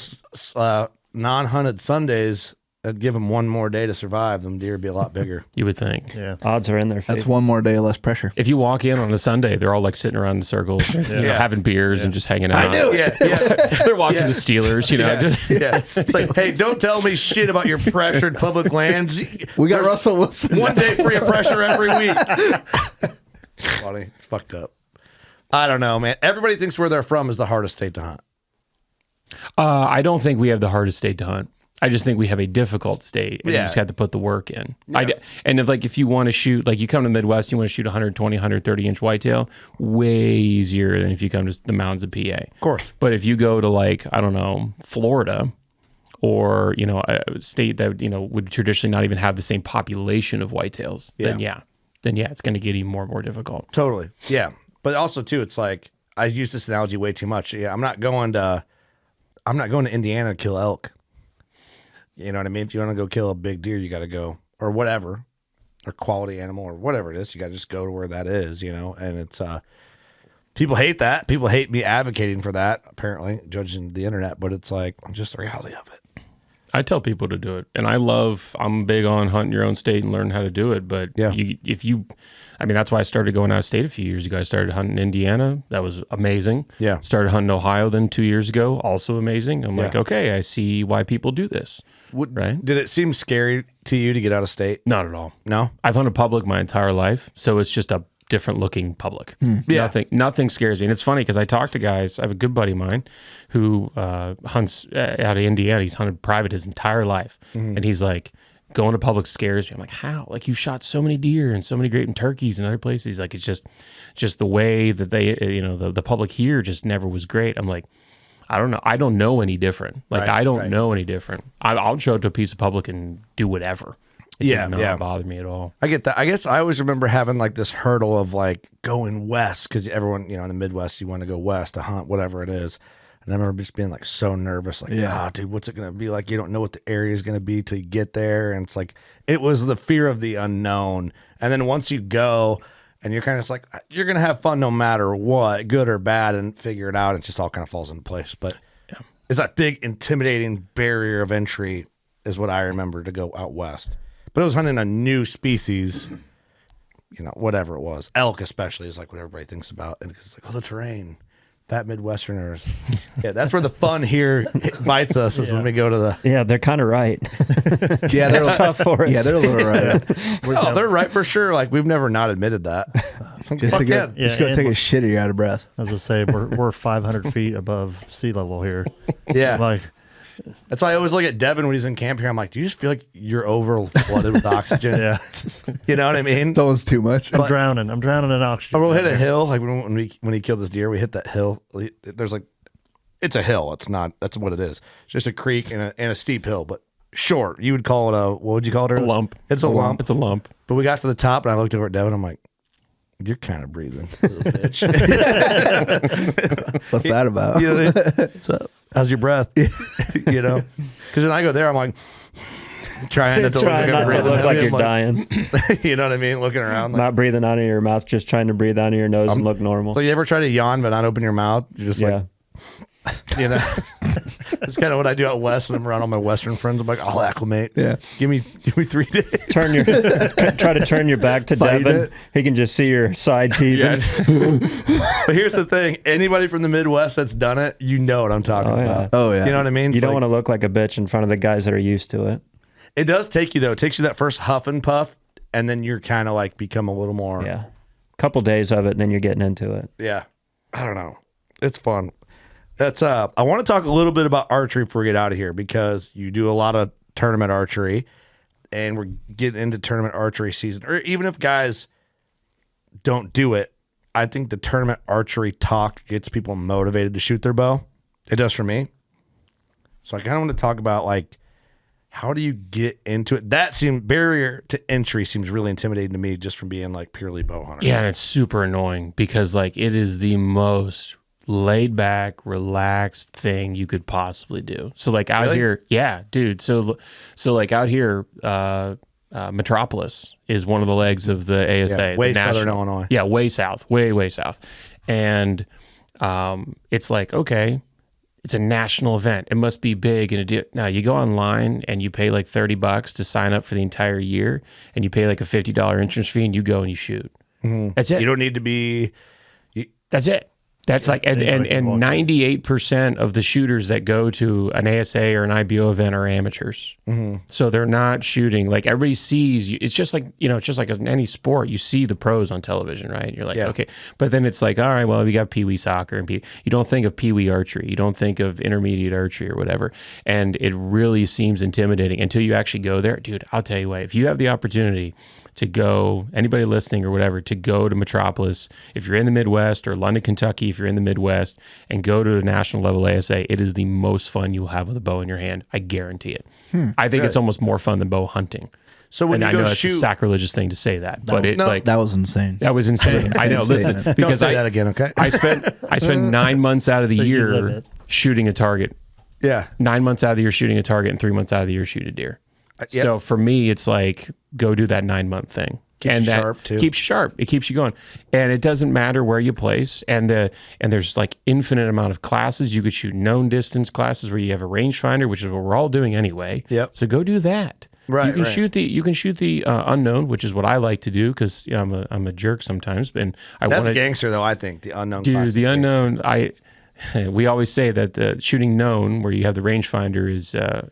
non-hunted Sundays, that'd give them one more day to survive, them deer would be a lot bigger. You would think. Yeah. Odds are in their favor. That's one more day of less pressure. If you walk in on a Sunday, they're all like sitting around in circles, having beers and just hanging out. I knew. Yeah. They're watching the Steelers, It's like, hey, don't tell me shit about your pressured public lands. We got Russell Wilson. One day free of pressure every week. Funny. It's fucked up. I don't know, man. Everybody thinks where they're from is the hardest state to hunt. I don't think we have the hardest state to hunt. I just think we have a difficult state, and you just have to put the work in. Yeah. If you want to shoot, like you come to the Midwest, you want to shoot 120, 130 inch whitetail, way easier than if you come to the mountains of PA. Of course. But if you go to Florida, or a state that would traditionally not even have the same population of whitetails, then it's going to get even more and more difficult. Totally. Yeah. But also too, it's like I use this analogy way too much. Yeah, I'm not going to Indiana to kill elk. You know what I mean? If you want to go kill a big deer, you got to go, or whatever, or quality animal, or whatever it is. You got to just go to where that is, and it's, people hate that. People hate me advocating for that, apparently, judging the internet, but it's like, just the reality of it. I tell people to do it. And I'm big on hunting your own state and learn how to do it. But that's why I started going out of state a few years ago. I started hunting Indiana. That was amazing. Yeah. Started hunting Ohio then 2 years ago. Also amazing. I'm like, okay, I see why people do this. Right? Did it seem scary to you to get out of state? Not at all. No? I've hunted public my entire life. So it's just a different looking public. Yeah. Nothing scares me. And it's funny because I talk to guys. I have a good buddy of mine who hunts out of Indiana. He's hunted private his entire life. And he's like, going to public scares me. I'm like, how? Like, you shot so many deer and so many great turkeys and other places. He's like, it's just the way that they, the public here just never was great. I'm like, I don't know. I don't know any different. I don't know any different. I'll show up to a piece of public and do whatever. It does not bother me at all. I get that. I guess I always remember having like this hurdle of like going west, because everyone, in the Midwest, you want to go west to hunt, whatever it is. And I remember just being like so nervous, like, dude, what's it going to be like? You don't know what the area is going to be till you get there. And it's like, it was the fear of the unknown. And then once you go, and you're kind of just like, you're going to have fun no matter what, good or bad, and figure it out. It just all kind of falls into place. But it's that big, intimidating barrier of entry is what I remember to go out west. But it was hunting a new species, whatever it was. Elk especially is like what everybody thinks about. And it's like, the terrain. Fat Midwesterners. Yeah, that's where the fun here bites us is when we go to the... Yeah, they're kind of right. Yeah, they're tough for us. Yeah, they're a little right. They're right for sure. Like, we've never not admitted that. Just go take a shit or you're out of breath. I was going to say, we're 500 feet above sea level here. Yeah. That's why I always look at Devin when he's in camp here. I'm like, do you just feel like you're over flooded with oxygen? Yeah. You know what I mean? It's almost too much. I'm drowning in oxygen. Or we'll hit a hill. Like when he killed this deer, we hit that hill. There's it's a hill. That's what it is. It's just a creek and a steep hill, but short. You would call it what would you call it? A lump. It's a lump. It's a lump. But we got to the top and I looked over at Devin. I'm like, you're kind of breathing, little bitch. What's that about? What's up? How's your breath? Because when I go there, I'm like trying not to look like you're dying. You know what I mean? Looking around, not breathing out of your mouth, just trying to breathe out of your nose and look normal. So you ever try to yawn but not open your mouth? You're just like, That's kind of what I do out west when I'm around all my Western friends. I'm like, I'll acclimate. Yeah. Give me 3 days. Try to turn your back to Fight Devin. it. He can just see your sides heaving. But here's the thing. Anybody from the Midwest that's done it, you know what I'm talking about. Oh, yeah. You know what I mean? You don't want to look like a bitch in front of the guys that are used to it. It does take you, though. It takes you that first huff and puff, and then you're kind of like become a little more. Yeah. Couple days of it, and then you're getting into it. Yeah. I don't know. It's fun. That's I want to talk a little bit about archery before we get out of here, because you do a lot of tournament archery, and we're getting into tournament archery season. Or even if guys don't do it, I think the tournament archery talk gets people motivated to shoot their bow. It does for me. So I kind of want to talk about, like, how do you get into it? That barrier to entry seems really intimidating to me, just from being like purely bow hunter. Yeah, and it's super annoying because like it is the most laid back, relaxed thing you could possibly do. So like out here, yeah, dude. So like out here, Metropolis is one of the legs of the ASA, Yeah, way the southern Illinois. Yeah, way south, way south, and it's like, okay, it's a national event. It must be big. And now you go online and you pay like $30 to sign up for the entire year, and you pay like a $50 entrance fee, and you go and you shoot. Mm-hmm. That's it. You don't need to be. That's it. That's like, and 98% of the shooters that go to an ASA or an IBO event are amateurs. Mm-hmm. So they're not shooting. Like everybody sees you. It's just like, it's just like in any sport, you see the pros on television, right? You're like, okay. But then it's like, all right, well, we got Pee Wee soccer and you don't think of Pee Wee archery. You don't think of intermediate archery or whatever. And it really seems intimidating until you actually go there. Dude, I'll tell you what, if you have the opportunity to go, anybody listening or whatever, to go to Metropolis, if you're in the Midwest, or London, Kentucky, if you're in the Midwest, and go to a national level ASA, it is the most fun you'll have with a bow in your hand. I guarantee it. I think it's almost more fun than bow hunting. So when and you I go know shoot, it's a sacrilegious thing to say that, but that was insane. That was insane. I know. Listen, because don't say that again, okay? I spent 9 months out of the year shooting a target. Yeah, 9 months out of the year shooting a target, and 3 months out of the year shooting a deer. Yep. So for me, it's like, go do that 9 month thing. Keeps you sharp too. Keeps you sharp. It keeps you going, and it doesn't matter where you place. And there's like infinite amount of classes. You could shoot known distance classes where you have a rangefinder, which is what we're all doing anyway. Yep. So go do that. Right. You can shoot the unknown, which is what I like to do, because I'm a jerk sometimes. And that's gangster though. I think the unknown. Dude, the unknown. We always say that the shooting known, where you have the rangefinder,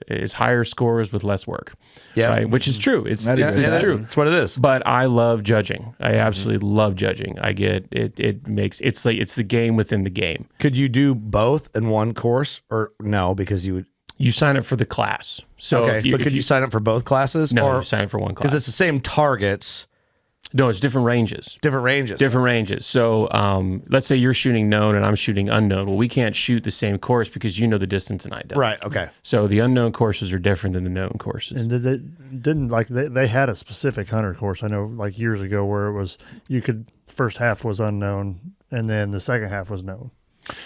is higher scores with less work. Yeah, right? Which is true. It's true. It's what it is. But I love judging. I absolutely love judging. I get it. It makes it's the game within the game. Could you do both in one course, or no? Because you sign up for the class. So okay, but could you sign up for both classes? No, or you sign up for one class because it's the same targets. No, it's different ranges. Different ranges. Different ranges. So let's say you're shooting known and I'm shooting unknown. Well, we can't shoot the same course because you know the distance and I don't. Right, okay. So the unknown courses are different than the known courses. And they had a specific hunter course, I know, like years ago, where it was, first half was unknown and then the second half was known.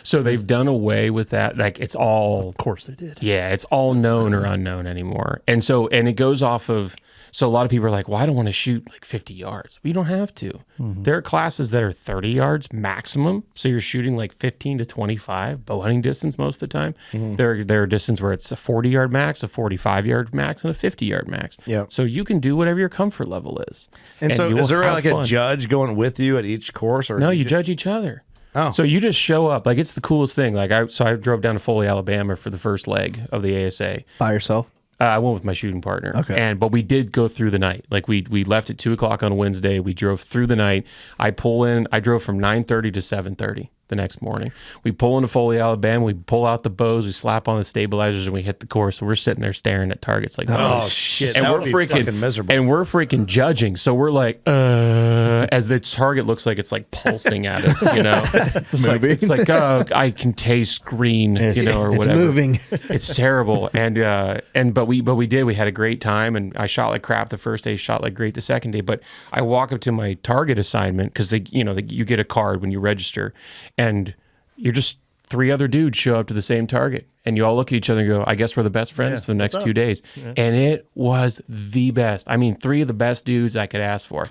So they've done away with that. Like it's all... Of course they did. Yeah, it's all known or unknown anymore. And it goes off of... So a lot of people are like, well, I don't want to shoot like 50 yards. Well, you don't have to. Mm-hmm. There are classes that are 30 yards maximum. So you're shooting like 15 to 25 bow hunting distance most of the time. Mm-hmm. There are distance where it's a 40-yard max, a 45-yard max, and a 50-yard max. Yeah. So you can do whatever your comfort level is. And so is there like a judge going with you at each course? Or no, you judge each other. Oh. So you just show up. Like, it's the coolest thing. Like I drove down to Foley, Alabama for the first leg of the ASA. By yourself? I went with my shooting partner. Okay. But we did go through the night. Like we left at 2:00 on Wednesday. We drove through the night. I drove from 9:30 to 7:30 the next morning. We pull into Foley, Alabama. We pull out the bows. We slap on the stabilizers and we hit the course. And we're sitting there staring at targets like, oh shit! And that we're would be freaking fucking miserable. And we're freaking judging. So we're like, as the target looks like it's like pulsing at us, you know. It's like oh, I can taste green, you know, or whatever. It's moving. It's terrible. But we did. We had a great time, and I shot like crap the first day, shot like great the second day. But I walk up to my target assignment because you get a card when you register, and you're just 3 other dudes show up to the same target, and you all look at each other and go, I guess we're the best friends for the next 2 days. Yeah. And it was the best. I mean, 3 of the best dudes I could ask for.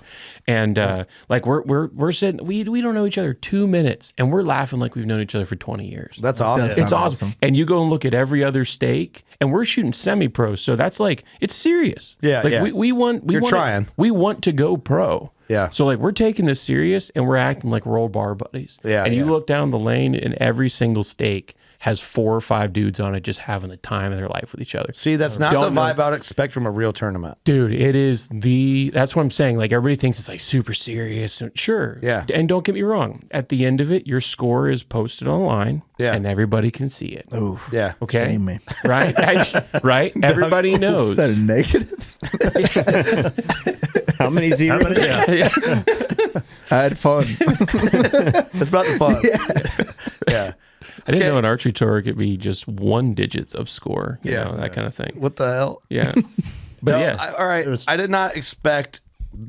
And like we're sitting, we don't know each other 2 minutes, and we're laughing like we've known each other for 20 years. That's awesome. It's awesome. And you go and look at every other stake, and we're shooting semi-pro, so that's like, it's serious. Yeah, like we want to go pro. Yeah. So like we're taking this serious, and we're acting like we're old bar buddies. Yeah. And you look down the lane, and every single stake has 4 or 5 dudes on it just having the time of their life with each other. See, that's not the vibe I would expect from a real tournament. Dude, it is that's what I'm saying. Like everybody thinks it's like super serious. Sure. Yeah. And don't get me wrong. At the end of it, your score is posted online. Yeah. And everybody can see it. Oh. Yeah. Okay. Shame me. Right? Right? Everybody knows. Is that a negative? How many zeros? I had fun. It's about the fun. Yeah. I didn't know an archery tour could be just 1 digits of score. You know, that kind of thing. What the hell? Yeah. But all right. I did not expect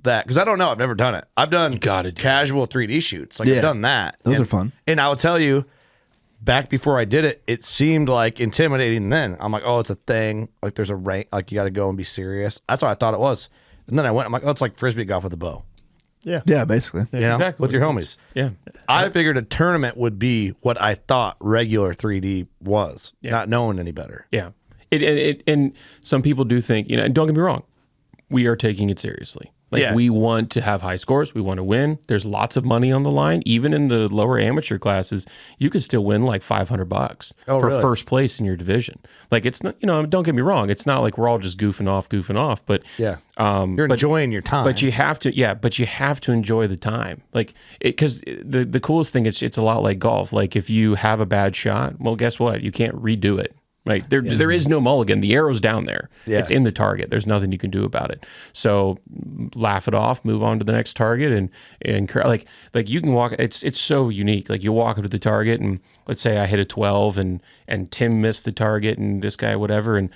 that because I don't know. I've never done it. I've done casual 3D shoots. Like I've done that. Those are fun. And I will tell you, back before I did it, it seemed like intimidating then. I'm like, oh, it's a thing. Like there's a rank. Like you got to go and be serious. That's what I thought it was. And then I went, I'm like, oh, it's like Frisbee golf with a bow. Yeah. Yeah, basically. You know, exactly. with your homies. Yeah. I figured a tournament would be what I thought regular 3D was, not knowing any better. Yeah. And some people do think, and don't get me wrong, we are taking it seriously. Like we want to have high scores. We want to win. There's lots of money on the line. Even in the lower amateur classes, you could still win like $500 for first place in your division. Like it's not, don't get me wrong. It's not like we're all just goofing off, but you're enjoying your time. But you have to enjoy the time. Like because the coolest thing it's a lot like golf. Like if you have a bad shot, well, guess what? You can't redo it. Right. There is no mulligan. The arrow's down there. Yeah. It's in the target. There's nothing you can do about it. So laugh it off, move on to the next target, and like you can walk. It's so unique. Like you walk up to the target, and let's say I hit a 12, and Tim missed the target, and this guy whatever, and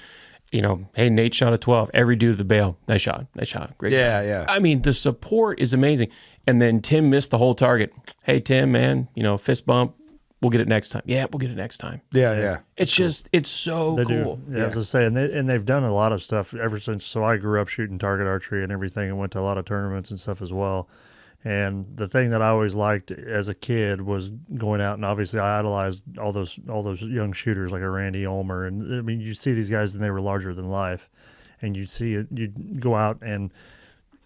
hey, Nate shot a 12. Every dude at the bail, nice shot, great shot. Yeah. I mean, the support is amazing. And then Tim missed the whole target. Hey, Tim, man, fist bump. We'll get it next time. Yeah, we'll get it next time. Yeah. It's just, it's so cool. Yeah, I was just saying, and they've done a lot of stuff ever since. So I grew up shooting target archery and everything, and went to a lot of tournaments and stuff as well. And the thing that I always liked as a kid was going out, and obviously I idolized all those young shooters like a Randy Ulmer, and I mean you see these guys and they were larger than life, and you see it. You go out and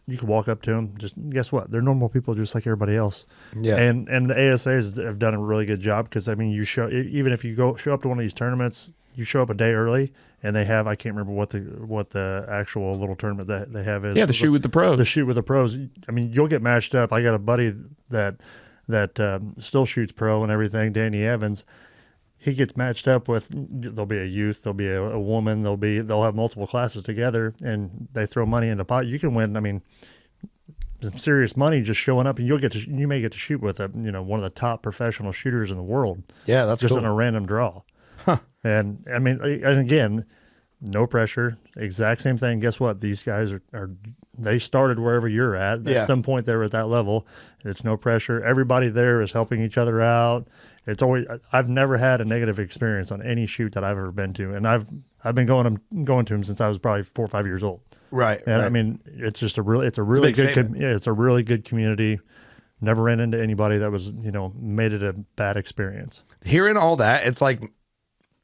you can walk up to them. Just guess what? They're normal people, just like everybody else. Yeah. And the ASAs have done a really good job because I mean, you even if you show up to one of these tournaments, you show up a day early, and they have, I can't remember what the actual little tournament that they have is. Yeah, the shoot with the pros. The shoot with the pros. I mean, you'll get matched up. I got a buddy that still shoots pro and everything, Danny Evans. He gets matched up with, there'll be a youth, there'll be a woman, they'll have multiple classes together, and they throw money in the pot. You can win, I mean, some serious money just showing up, and you may get to shoot with one of the top professional shooters in the world. Yeah, that's just cool. on a random draw. Huh. And I mean, and again, no pressure, exact same thing. Guess what? These guys they started wherever you're at. At some point they were at that level. It's no pressure. Everybody there is helping each other out. It's always, I've never had a negative experience on any shoot that I've ever been to, and I've been going to them since I was probably 4 or 5 years old. Right. And I mean, it's just a really good community. Never ran into anybody that was made it a bad experience. Hearing all that, it's like,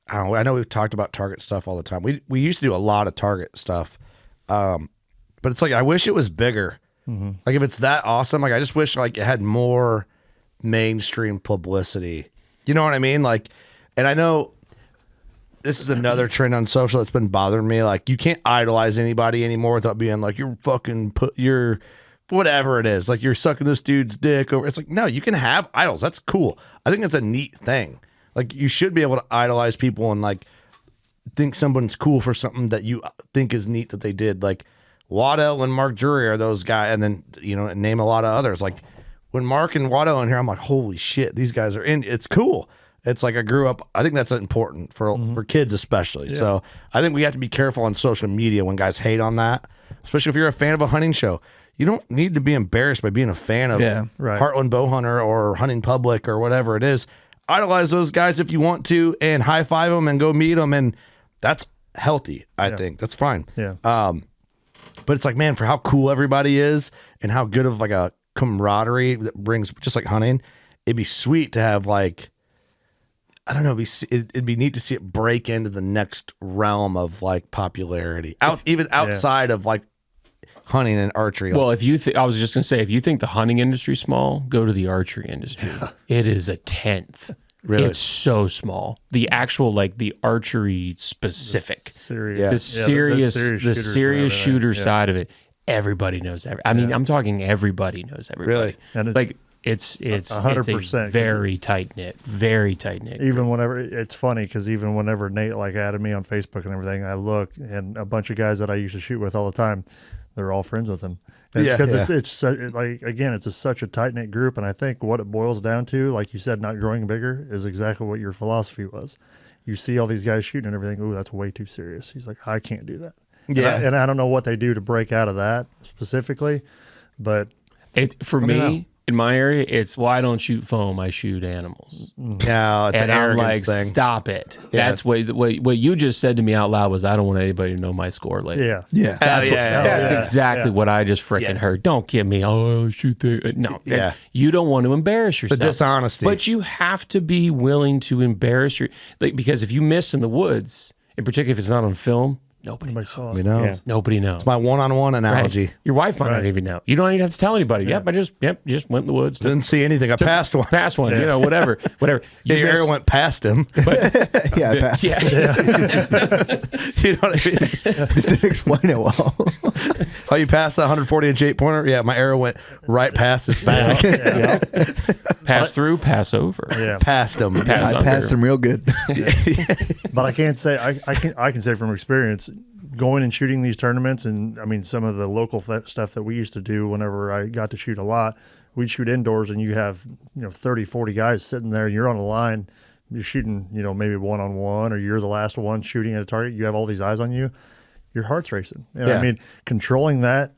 I know we've talked about target stuff all the time. We used to do a lot of target stuff, but it's like I wish it was bigger. Mm-hmm. Like if it's that awesome, like I just wish like it had more mainstream publicity. You know what I mean? Like, and I know this is another trend on social that's been bothering me. Like, you can't idolize anybody anymore without being like, you're fucking you're whatever it is. Like, you're sucking this dude's dick over. It's like, no, you can have idols. That's cool. I think that's a neat thing. Like, you should be able to idolize people and like think someone's cool for something that you think is neat that they did. Like, Waddell and Mark Drury are those guys, and then name a lot of others. Like, when Mark and Waddell in here, I'm like, holy shit, these guys are in. It's cool. It's like I grew up. I think that's important for kids especially. Yeah. So I think we have to be careful on social media when guys hate on that, especially if you're a fan of a hunting show. You don't need to be embarrassed by being a fan of Heartland Bowhunter or Hunting Public or whatever it is. idolize those guys if you want to, and high five them and go meet them, and that's healthy. I think that's fine. Yeah. But it's like, man, for how cool everybody is and how good of like a camaraderie that brings, just like hunting, it'd be sweet to have like, I don't know, it'd be neat to see it break into the next realm of like popularity, even outside of like hunting and archery. Well, if you I was just gonna say, if you think the hunting industry's small, go to the archery industry. It is a 10th. Really? It's so small. The actual, like, the archery specific, the serious shooter side of it, everybody knows I mean, I'm talking everybody knows everybody. Really? Like, it's 100% very tight knit, very tight knit. Even whenever, it's funny because even whenever Nate like added me on Facebook and everything, I look and a bunch of guys that I used to shoot with all the time, they're all friends with him. Because it's like, again, it's such a tight knit group, and I think what it boils down to, like you said, not growing bigger, is exactly what your philosophy was. You see all these guys shooting and everything. Ooh, that's way too serious. He's like, I can't do that. Yeah, and I don't know what they do to break out of that specifically, but for me. In my area, it's, well, I don't shoot foam, I shoot animals. No, it's and an I'm like, arrogance thing. Stop it. Yeah. That's what you just said to me out loud was, I don't want anybody to know my score later. Yeah. That's exactly what I just freaking heard. Don't give me, oh, shoot the... No. Yeah. You don't want to embarrass yourself. The dishonesty. But you have to be willing to embarrass because if you miss in the woods, in particular if it's not on film, nobody saw it. Yeah. Nobody knows. It's my one-on-one analogy. Right. Your wife might not even know. You don't even have to tell anybody. Yeah. I just went in the woods. Didn't see anything. I passed one. Passed one. You know, whatever. Your arrow went past him. But, I passed. You know what I mean? Just didn't explain it well. Oh, you passed the 140-inch 8-pointer? Yeah, my arrow went right past his back. Pass through, pass over. Yeah. Past him. I passed him real good. But I can't say, I can say from experience, going and shooting these tournaments, and I mean, some of the local stuff that we used to do whenever I got to shoot a lot, we'd shoot indoors and you have, 30, 40 guys sitting there and you're on a line, you're shooting, maybe one-on-one, or you're the last one shooting at a target. You have all these eyes on you. Your heart's racing. I mean, controlling that's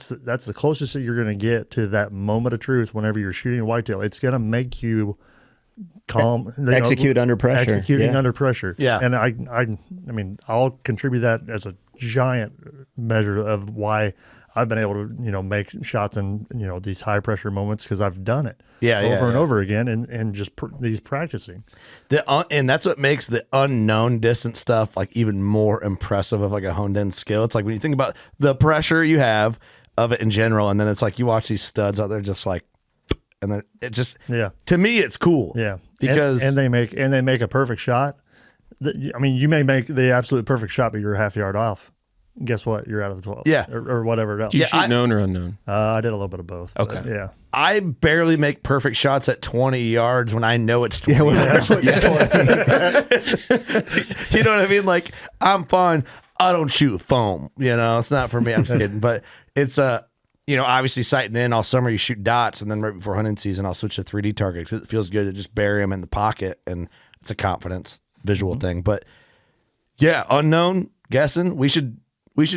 the closest that you're going to get to that moment of truth whenever you're shooting a whitetail. It's going to make you calm, execute under pressure. Executing under pressure. Yeah. And I mean, I'll contribute that as a giant measure of why I've been able to, make shots in, these high pressure moments, because I've done it over and over again, and just these practicing. And that's what makes the unknown distance stuff like even more impressive of like a honed in skill. It's like when you think about the pressure you have of it in general, and then it's like you watch these studs out there just like, and then it just, to me, it's cool. Yeah. Because and they make a perfect shot. I mean, you may make the absolute perfect shot, but you're a half yard off. Guess what? You're out of the 12. Yeah. Or whatever else. Do you shoot known or unknown? I did a little bit of both. Okay. Yeah. I barely make perfect shots at 20 yards when I know it's 20 yards. You know what I mean? Like, I'm fine. I don't shoot foam. It's not for me. I'm just kidding. But it's obviously sighting in all summer, you shoot dots, and then right before hunting season, I'll switch to 3D targets. It feels good to just bury them in the pocket, and it's a confidence visual thing. But yeah, unknown guessing. We should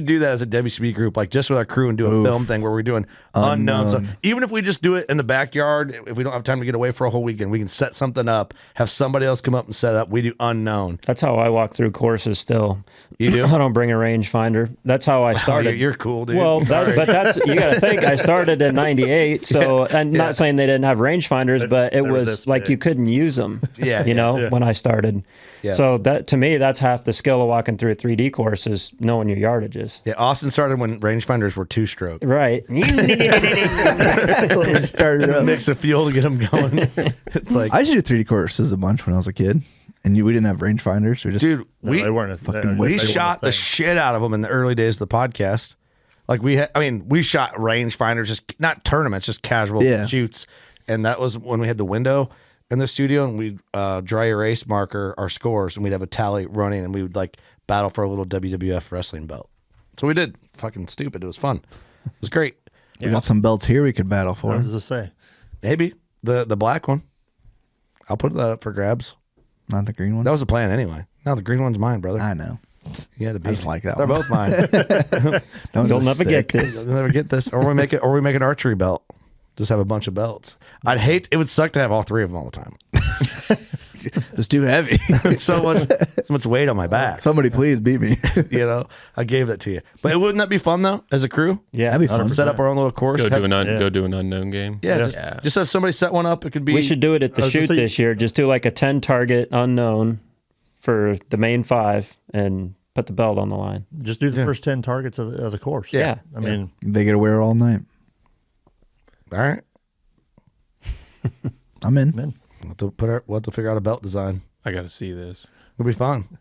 do that as a WCB group, like just with our crew, and do a film thing where we're doing unknown stuff. Even if we just do it in the backyard, if we don't have time to get away for a whole weekend, we can set something up, have somebody else come up and set up. We do unknown. That's how I walk through courses still. You do? I don't bring a rangefinder. That's how I started. You're cool, dude. Well, but that's, you got to think, I started in 98, so, and not saying they didn't have rangefinders, but it was like you couldn't use them, when I started. Yeah. So that, to me, that's half the skill of walking through a 3D course, is knowing your yardages. Yeah, Austin started when rangefinders were 2-stroke. Right. Started up. Mix of fuel to get them going. It's like, I used to do 3D courses a bunch when I was a kid, and we didn't have rangefinders. We just we shot the shit out of them in the early days of the podcast. Like we shot rangefinders, just not tournaments, just casual shoots, and that was when we had the window in the studio, and we'd dry erase marker our scores, and we'd have a tally running, and we would like battle for a little WWF wrestling belt. So we did. Fucking stupid. It was fun. It was great. We got some belts here we could battle for. What does it say? Maybe the black one. I'll put that up for grabs. Not the green one. That was the plan anyway. No, the green one's mine, brother. I know. You had to be. I just like that. They're one. both mine. You'll never get this. You'll never get this. Or we make an archery belt. Just have a bunch of belts. I'd hate. It would suck to have all three of them all the time. It's too heavy. so much weight on my back. Somebody please beat me. I gave that to you. But wouldn't that be fun though, as a crew? Yeah, that'd be fun. Set up our own little course. Go do an unknown game. Yeah, just have somebody set one up. It could be. We should do it at the shoot this year. Just do like a 10 target unknown for the main 5 and put the belt on the line. Just do the first 10 targets of the course. Yeah. I mean, they get to wear all night. All right. I'm in. We'll have to figure out a belt design. I got to see this. It'll be fun.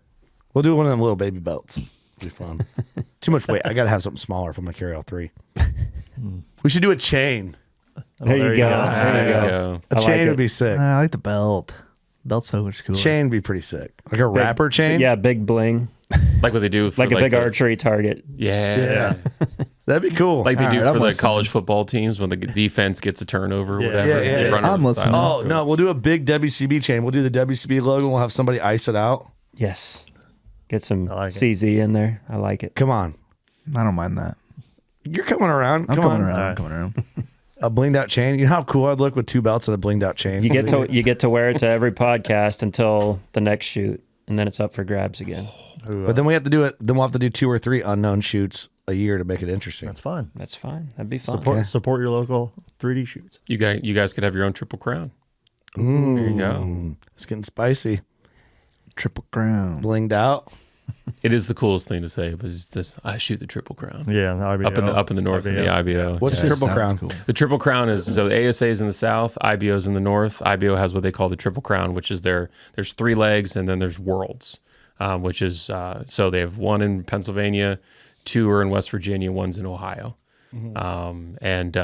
We'll do one of them little baby belts. It'll be fun. Too much weight. I got to have something smaller if I'm going to carry all 3. We should do a chain. There you go. There you go. A chain would be sick. I like the belt. Belt's so much cooler. Chain would be pretty sick. Like a wrapper chain? Yeah, big bling. Like what they do for like a big archery target. Yeah. That'd be cool. Like they do for the college football teams when the defense gets a turnover or whatever. Yeah. I'm listening. Oh, no, we'll do a big WCB chain. We'll do the WCB logo. We'll have somebody ice it out. Yes. Get some CZ in there. I like it. Come on. I don't mind that. You're coming around. I'm coming on. around. A blinged out chain. You know how cool I'd look with 2 belts and a blinged out chain? You get to wear it to every podcast until the next shoot, and then it's up for grabs again. But then we have to do it. Then we'll have to do 2 or 3 unknown shoots a year to make it interesting. That's fine. That's fine. That'd be fun. Support your local 3D shoots. You guys could have your own Triple Crown. There you go. It's getting spicy. Triple Crown. Blinged out. It is the coolest thing to say, but it's this. I shoot the Triple Crown. Yeah, the IBO. up in the north in the IBO. What's the Triple Crown? Cool. The Triple Crown is so the ASA is in the south, IBO is in the north. IBO has what they call the Triple Crown, which is there's 3 legs and then there's worlds, which is so they have 1 in Pennsylvania, 2 are in West Virginia, 1's in Ohio, and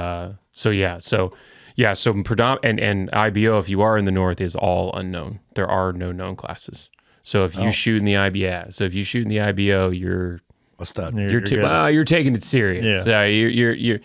IBO, if you are in the north, is all unknown. There are no known classes. So if you shoot in the IBO, you're a stud. You're taking it serious. Yeah. So you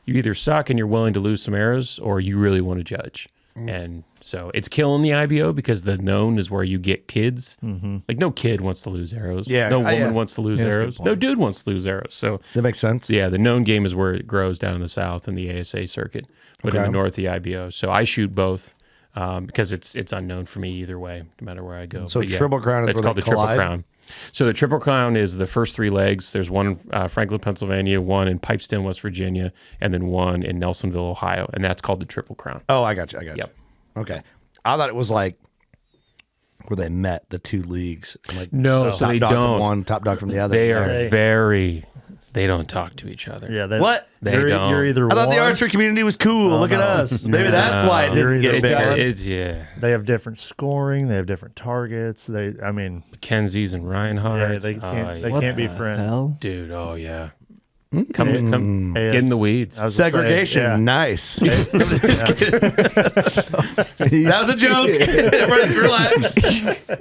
either suck and you're willing to lose some arrows, or you really want to judge. And so it's killing the IBO because the known is where you get kids. Like no kid wants to lose arrows. Yeah, no woman wants to lose arrows. No dude wants to lose arrows. So that makes sense. Yeah, the known game is where it grows down in the south in the ASA circuit, but in the north the IBO. So I shoot both. Because it's unknown for me either way, no matter where I go. So Triple Crown is it's called the Triple Crown. So the Triple Crown is the first 3 legs. There's 1 in Franklin, Pennsylvania, 1 in Pipestem, West Virginia, and then 1 in Nelsonville, Ohio, and that's called the Triple Crown. Oh, I got you. Yep. Okay. I thought it was like where they met the 2 leagues. Like no, so they don't. From one, top dog from the other. They are They don't talk to each other. Yeah. What? They don't. You're either I thought the archery community was cool. Look at us. Maybe that's why it didn't get bigger. They have different scoring. They have different targets. Mackenzie's and Reinhardt. Yeah, they can't be friends. Hell? Dude, oh yeah. Come get in the weeds. Segregation, nice. That was a joke. Everybody relax.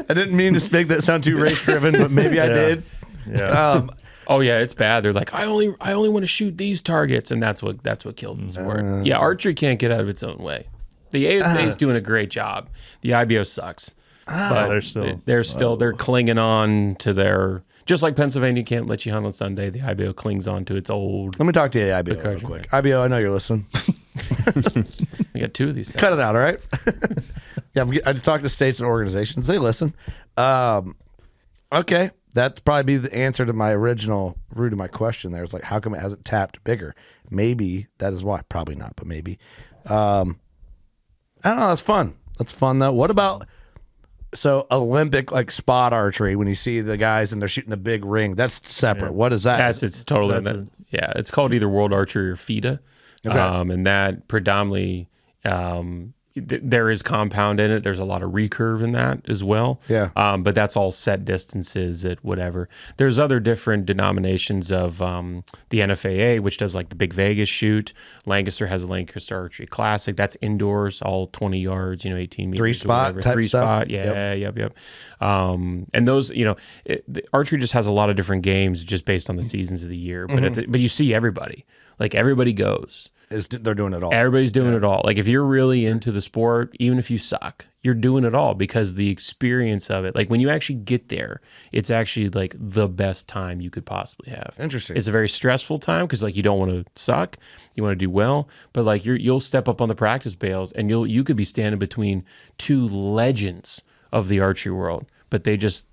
I didn't mean to make that sound too race driven, but maybe I did. Yeah. Oh yeah, it's bad. They're like, I only want to shoot these targets, and that's what kills the sport. Yeah, archery can't get out of its own way. The ASA is doing a great job. The IBO sucks, but they're clinging on to their. Just like Pennsylvania can't let you hunt on Sunday, the IBO clings on to its old. Let me talk to you, IBO, real quick. IBO, I know you're listening. I got 2 of these. Cut it out, all right? Yeah, I just talk to states and organizations. They listen. Okay, that's probably the answer to my original root of my question there. It's like, how come it hasn't tapped bigger? Maybe that is why. Probably not, but maybe. I don't know. That's fun. That's fun, though. What about... So Olympic like spot archery, when you see the guys and they're shooting the big ring, that's separate. What is that? It's totally it's called either World Archery or FIDA, and that predominantly there is compound in it. There's a lot of recurve in that as well. Yeah. But that's all set distances at whatever. There's other different denominations of the NFAA, which does like the Big Vegas shoot. Lancaster has a Lancaster Archery Classic. That's indoors, all 20 yards, 18 meters. 3 spot type 3 stuff. spot. Yeah. Yep. And those, the archery just has a lot of different games just based on the seasons of the year. But but you see everybody. Like everybody goes. they're doing it all. Everybody's doing it all. Like if you're really into the sport, even if you suck, you're doing it all because the experience of it. Like when you actually get there, it's actually like the best time you could possibly have. Interesting. It's a very stressful time because like you don't want to suck, you want to do well, but like you'll step up on the practice bales and you could be standing between two legends of the archery world, but they're just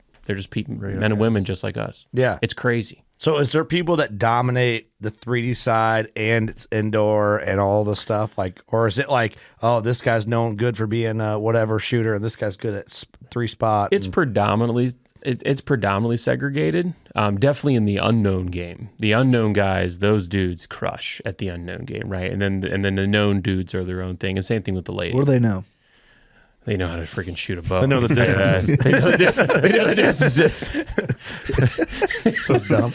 people, men and women just like us. Yeah, it's crazy. So is there people that dominate the 3D side and it's indoor and all the stuff, like, or is it like, oh, this guy's known good for being a whatever shooter and this guy's good at 3-spot? It's predominantly segregated. Definitely in the unknown game. The unknown guys, those dudes crush at the unknown game, right? And then the known dudes are their own thing. And same thing with the ladies. What do they know? They know how to freaking shoot a bow. They know the distance. They know the distances. So dumb.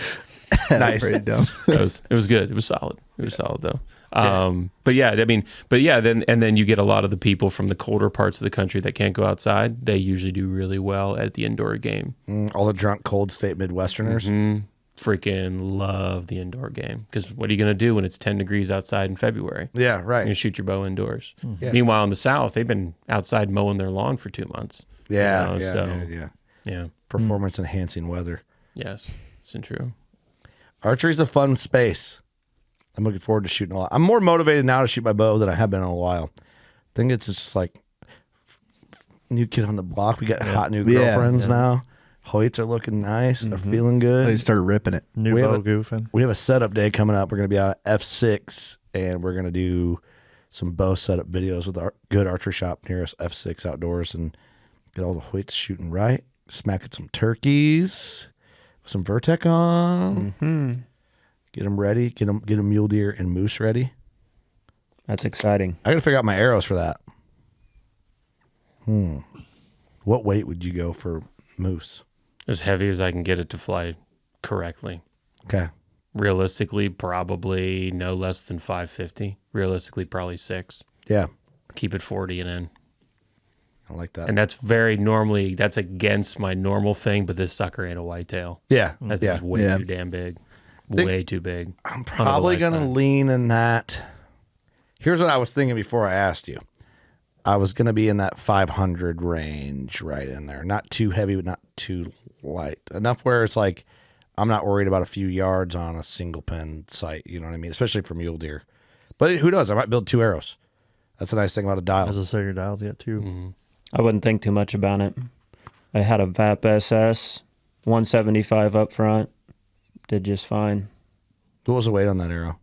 Nice. Pretty dumb. It was good. It was solid. It was solid though. But then you get a lot of the people from the colder parts of the country that can't go outside. They usually do really well at the indoor game. All the drunk, cold state Midwesterners. Freaking love the indoor game because what are you going to do when it's 10 degrees outside in February? Yeah, right. You're going to shoot your bow indoors. Yeah. Meanwhile, in the South, they've been outside mowing their lawn for 2 months. Yeah, you know, yeah. Performance enhancing weather. Yes, it's true. Archery's a fun space. I'm looking forward to shooting a lot. I'm more motivated now to shoot my bow than I have been in a while. I think it's just like new kid on the block. We got hot new girlfriends now. Hoyts are looking nice. They're feeling good. They started ripping it. New bow goofing. We have a setup day coming up. We're going to be out at F6, and we're going to do some bow setup videos with our good archery shop near us, F6 Outdoors, and get all the Hoyts shooting right. Smacking some turkeys, some Vertec on. Get them ready. Get them mule deer and moose ready. That's exciting. I got to figure out my arrows for that. What weight would you go for moose? As heavy as I can get it to fly correctly. Okay. Realistically, probably no less than 550. Realistically, probably 6. Yeah. Keep it 40 and in. I like that. And that's that's against my normal thing, but this sucker ain't a whitetail. Yeah. That thing's way too damn big. Way too big. I'm probably going to lean in that. Here's what I was thinking before I asked you. I was going to be in that 500 range right in there. Not too heavy, but not too light. Enough where it's like, I'm not worried about a few yards on a single pen sight. You know what I mean? Especially for mule deer. But who knows? I might build 2 arrows. That's the nice thing about a dial. As I say, your dials get 2. I wouldn't think too much about it. I had a VAP SS, 175 up front. Did just fine. What was the weight on that arrow?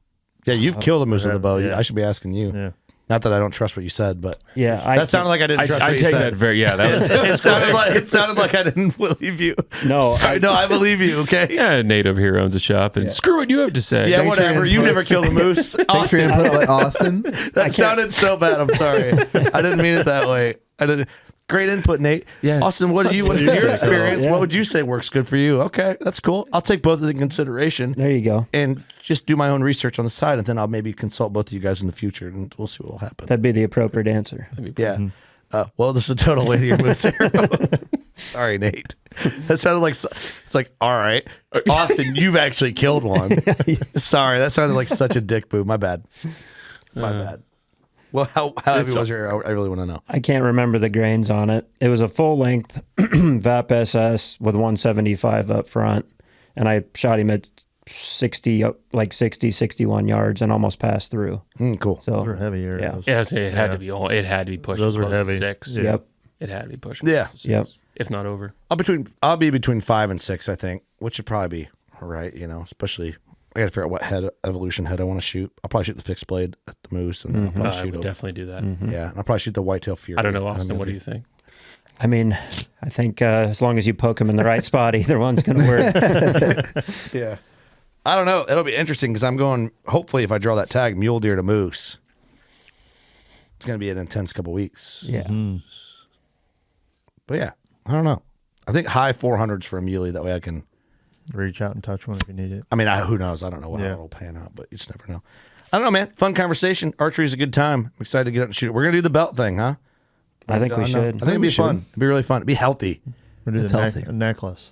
Yeah, you've killed a moose with a bow. Yeah. I should be asking you. Yeah. Not that I don't trust what you said, but that sounded like I didn't trust what you said. That very, that was, it sounded like I didn't believe you. No, I believe you. Okay. Yeah, Nate over here owns a shop, and screw what you have to say. Yeah, whatever. You never killed a moose. Thanks for your input, but Austin. That sounded so bad. I'm sorry. I didn't mean it that way. I didn't. Great input, Nate. Yeah. Austin, what in your experience? What would you say works good for you? Okay, that's cool. I'll take both of them in consideration. There you go. And just do my own research on the side, and then I'll maybe consult both of you guys in the future, and we'll see what will happen. That'd be the appropriate answer. Yeah. Well, this is a total weight of your moose arrow. Sorry, Nate. That sounded like it's like, all right, Austin, you've actually killed one. Sorry, that sounded like such a dick move. My bad. My bad. Well, how heavy was your arrow? I really want to know. I can't remember the grains on it. It was a full length VAP SS with 175 up front, and I shot him at 60, 61 yards, and almost passed through. Cool. So Those are heavy arrows. Yeah, it had to be. It had to be pushing. Those were close to heavy. 6. Yeah. Yep. It had to be pushing. Yeah. Close to 6, Yep. if not over. I'll be between 5 and 6, I think, which would probably be all right. You know, especially I got to figure out what evolution head I want to shoot. I'll probably shoot the fixed blade at the moose, and then I'll probably I shoot would definitely do that. Yeah, and I'll probably shoot the whitetail fury. I don't know, Austin. What do you think? I mean, I think as long as you poke him in the right spot, either one's going to work. Yeah. I don't know. It'll be interesting because I'm going, hopefully, if I draw that tag, mule deer to moose, it's going to be an intense couple weeks. Yeah. But yeah, I don't know. I think high 400s for a muley. That way I can reach out and touch one if you need it. I mean, who knows? I don't know how it'll pan out, but you just never know. I don't know, man. Fun conversation. Archery is a good time. I'm excited to get out and shoot it. We're going to do the belt thing, huh? I think we should. I think it'd be fun. It'd be really fun. It'd be healthy. We're doing a necklace.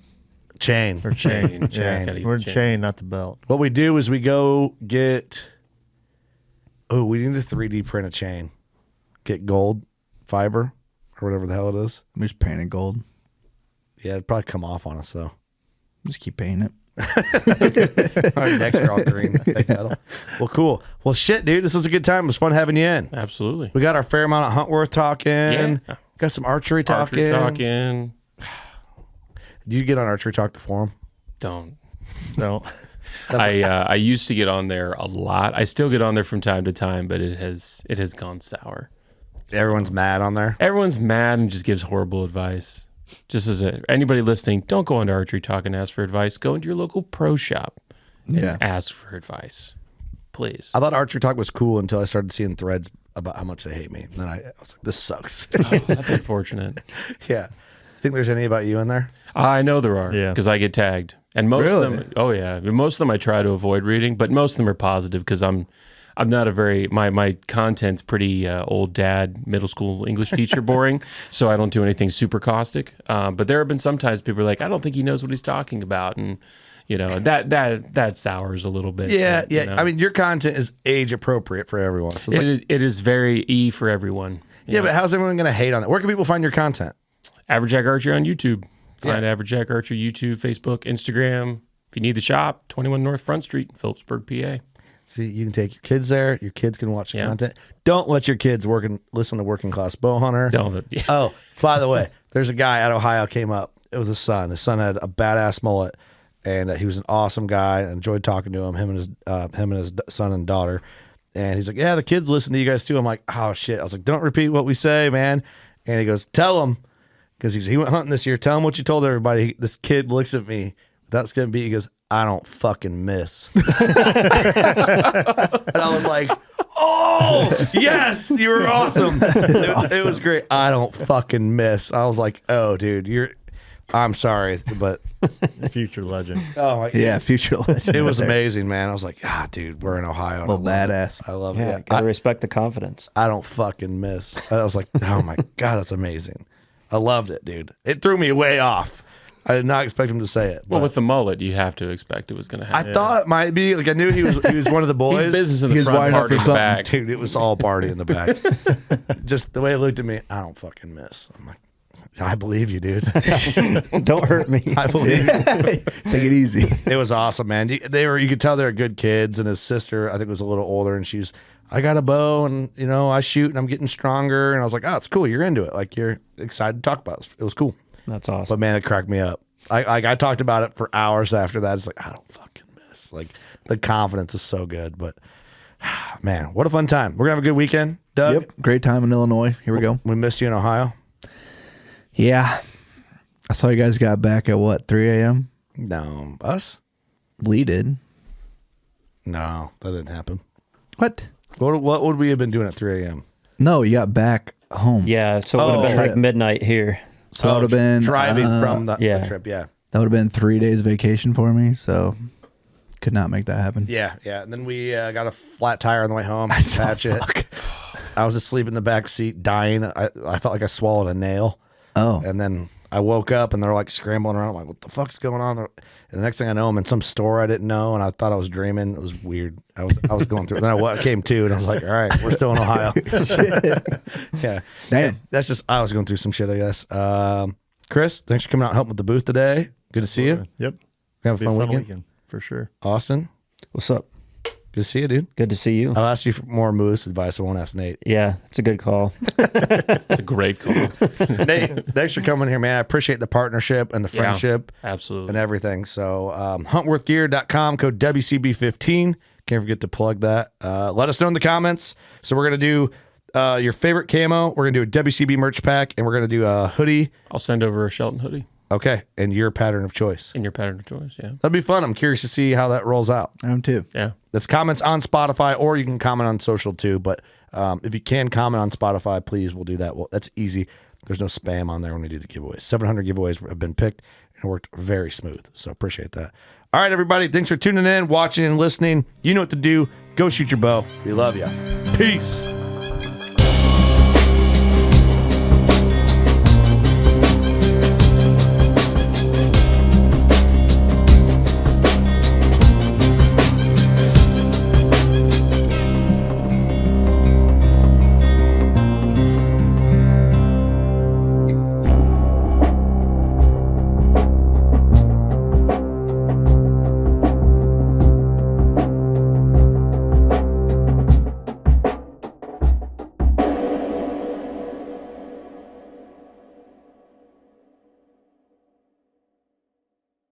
Chain. Or chain. Yeah, We're chain, not the belt. What we do is we go get... Oh, we need to 3D print a chain. Get gold fiber or whatever the hell it is. We just paint it gold. Yeah, it'd probably come off on us though. Just keep painting it. All right, next year all green. Well, cool. Well, shit, dude, this was a good time. It was fun having you in. Absolutely. We got our fair amount of Huntworth talking. Yeah. Got some archery talking. Did you get on Archery Talk the forum? Don't. No. I used to get on there a lot. I still get on there from time to time, but it has gone sour. Everyone's mad on there. Everyone's mad and just gives horrible advice. Just as anybody listening, don't go into Archery Talk and ask for advice. Go into your local pro shop and ask for advice, please. I thought Archery Talk was cool until I started seeing threads about how much they hate me. And then I was like, this sucks. Oh, that's unfortunate. Yeah. Think there's any about you in there? I know there are, because I get tagged. And most Really? of them, oh yeah, most of them I try to avoid reading, but most of them are positive because I'm not a very, my content's pretty old dad, middle school English teacher boring, so I don't do anything super caustic. But there have been sometimes people are like, I don't think he knows what he's talking about, and you know, that sours a little bit. Yeah, but, yeah. you know. I mean, your content is age appropriate for everyone. So It is very E for everyone. Yeah, but how's everyone going to hate on that? Where can people find your content? Average Jack Archer on YouTube. Find Average Jack Archer YouTube, Facebook, Instagram. If you need the shop, 21 North Front Street, Phillipsburg, PA. See, you can take your kids there. Your kids can watch the content. Don't let your kids listen to Working Class Bow Hunter. Don't. Yeah. Oh, by the way, there's a guy out of Ohio came up. It was his son. His son had a badass mullet, and he was an awesome guy. I enjoyed talking to him. Him and his son and daughter. And he's like, "Yeah, the kids listen to you guys too." I'm like, "Oh shit!" I was like, "Don't repeat what we say, man." And he goes, "Tell them," because he went hunting this year. "Tell him what you told everybody." This kid looks at me without skipping a beat. He goes, "I don't fucking miss." And I was like, "Oh, yes, you were awesome." It was great. "I don't fucking miss." I was like, "Oh, dude, I'm sorry, but future legend." Oh my, yeah, future legend. It was amazing, man. I was like, dude, we're in Ohio. Little badass. I love Yeah, it. gotta respect the confidence. I don't fucking miss. I was like, oh my God, that's amazing. I loved it, dude. It threw me way off. I did not expect him to say it. Well, with the mullet, you have to expect it was going to happen. I thought it might be. Like, I knew he was one of the boys. He's business in the front, party in the back. Dude, it was all party in the back. Just the way it looked at me, I don't fucking miss. I'm like, I believe you, dude. Don't hurt me. I believe you. Take it easy. It was awesome, man. You could tell they were good kids, and his sister, I think, was a little older, and she's, I got a bow, and I shoot, and I'm getting stronger. And I was like, oh, it's cool. You're into it. Like, you're excited to talk about it. It was cool. That's awesome. But man, it cracked me up. I talked about it for hours after that. It's like, I don't fucking miss. Like, the confidence is so good. But man, what a fun time. We're gonna have a good weekend, Doug. Yep, great time in Illinois. Here we go. We missed you in Ohio. Yeah, I saw you guys got back at what, 3 a.m. No, us. Lee did. No, that didn't happen. What? What would we have been doing at 3 a.m.? No, you got back home. Yeah, so it would have been like midnight here. So that would have been driving from the trip. Yeah, that would have been 3 days vacation for me. So could not make that happen. Yeah. And then we got a flat tire on the way home. Patch it. I was asleep in the back seat, dying. I felt like I swallowed a nail. Oh. And then I woke up and they're like scrambling around. I'm like, what the fuck's going on? And the next thing I know, I'm in some store I didn't know, and I thought I was dreaming. It was weird. I was going through it. Then I came to, and I was like, all right, we're still in Ohio. Yeah. Damn. That's just, I was going through some shit, I guess. Chris, thanks for coming out and helping with the booth today. Good to see you. Yep. Have a fun weekend. for sure. Austin, what's up? Good to see you, dude. Good to see you. I'll ask you for more moose advice. I won't ask Nate. Yeah, it's a good call. It's a great call. Nate, thanks for coming here, man. I appreciate the partnership and the friendship. Absolutely. And everything. So huntworthgear.com, code WCB15. Can't forget to plug that. Let us know in the comments. So we're going to do your favorite camo. We're going to do a WCB merch pack, and we're going to do a hoodie. I'll send over a Shelton hoodie. Okay. And your pattern of choice. And your pattern of choice, yeah. That'd be fun. I'm curious to see how that rolls out. I am too. Yeah. That's comments on Spotify, or you can comment on social too. But if you can comment on Spotify, please, we'll do that. Well, that's easy. There's no spam on there when we do the giveaways. 700 giveaways have been picked and worked very smooth. So appreciate that. All right, everybody. Thanks for tuning in, watching, and listening. You know what to do. Go shoot your bow. We love you. Peace.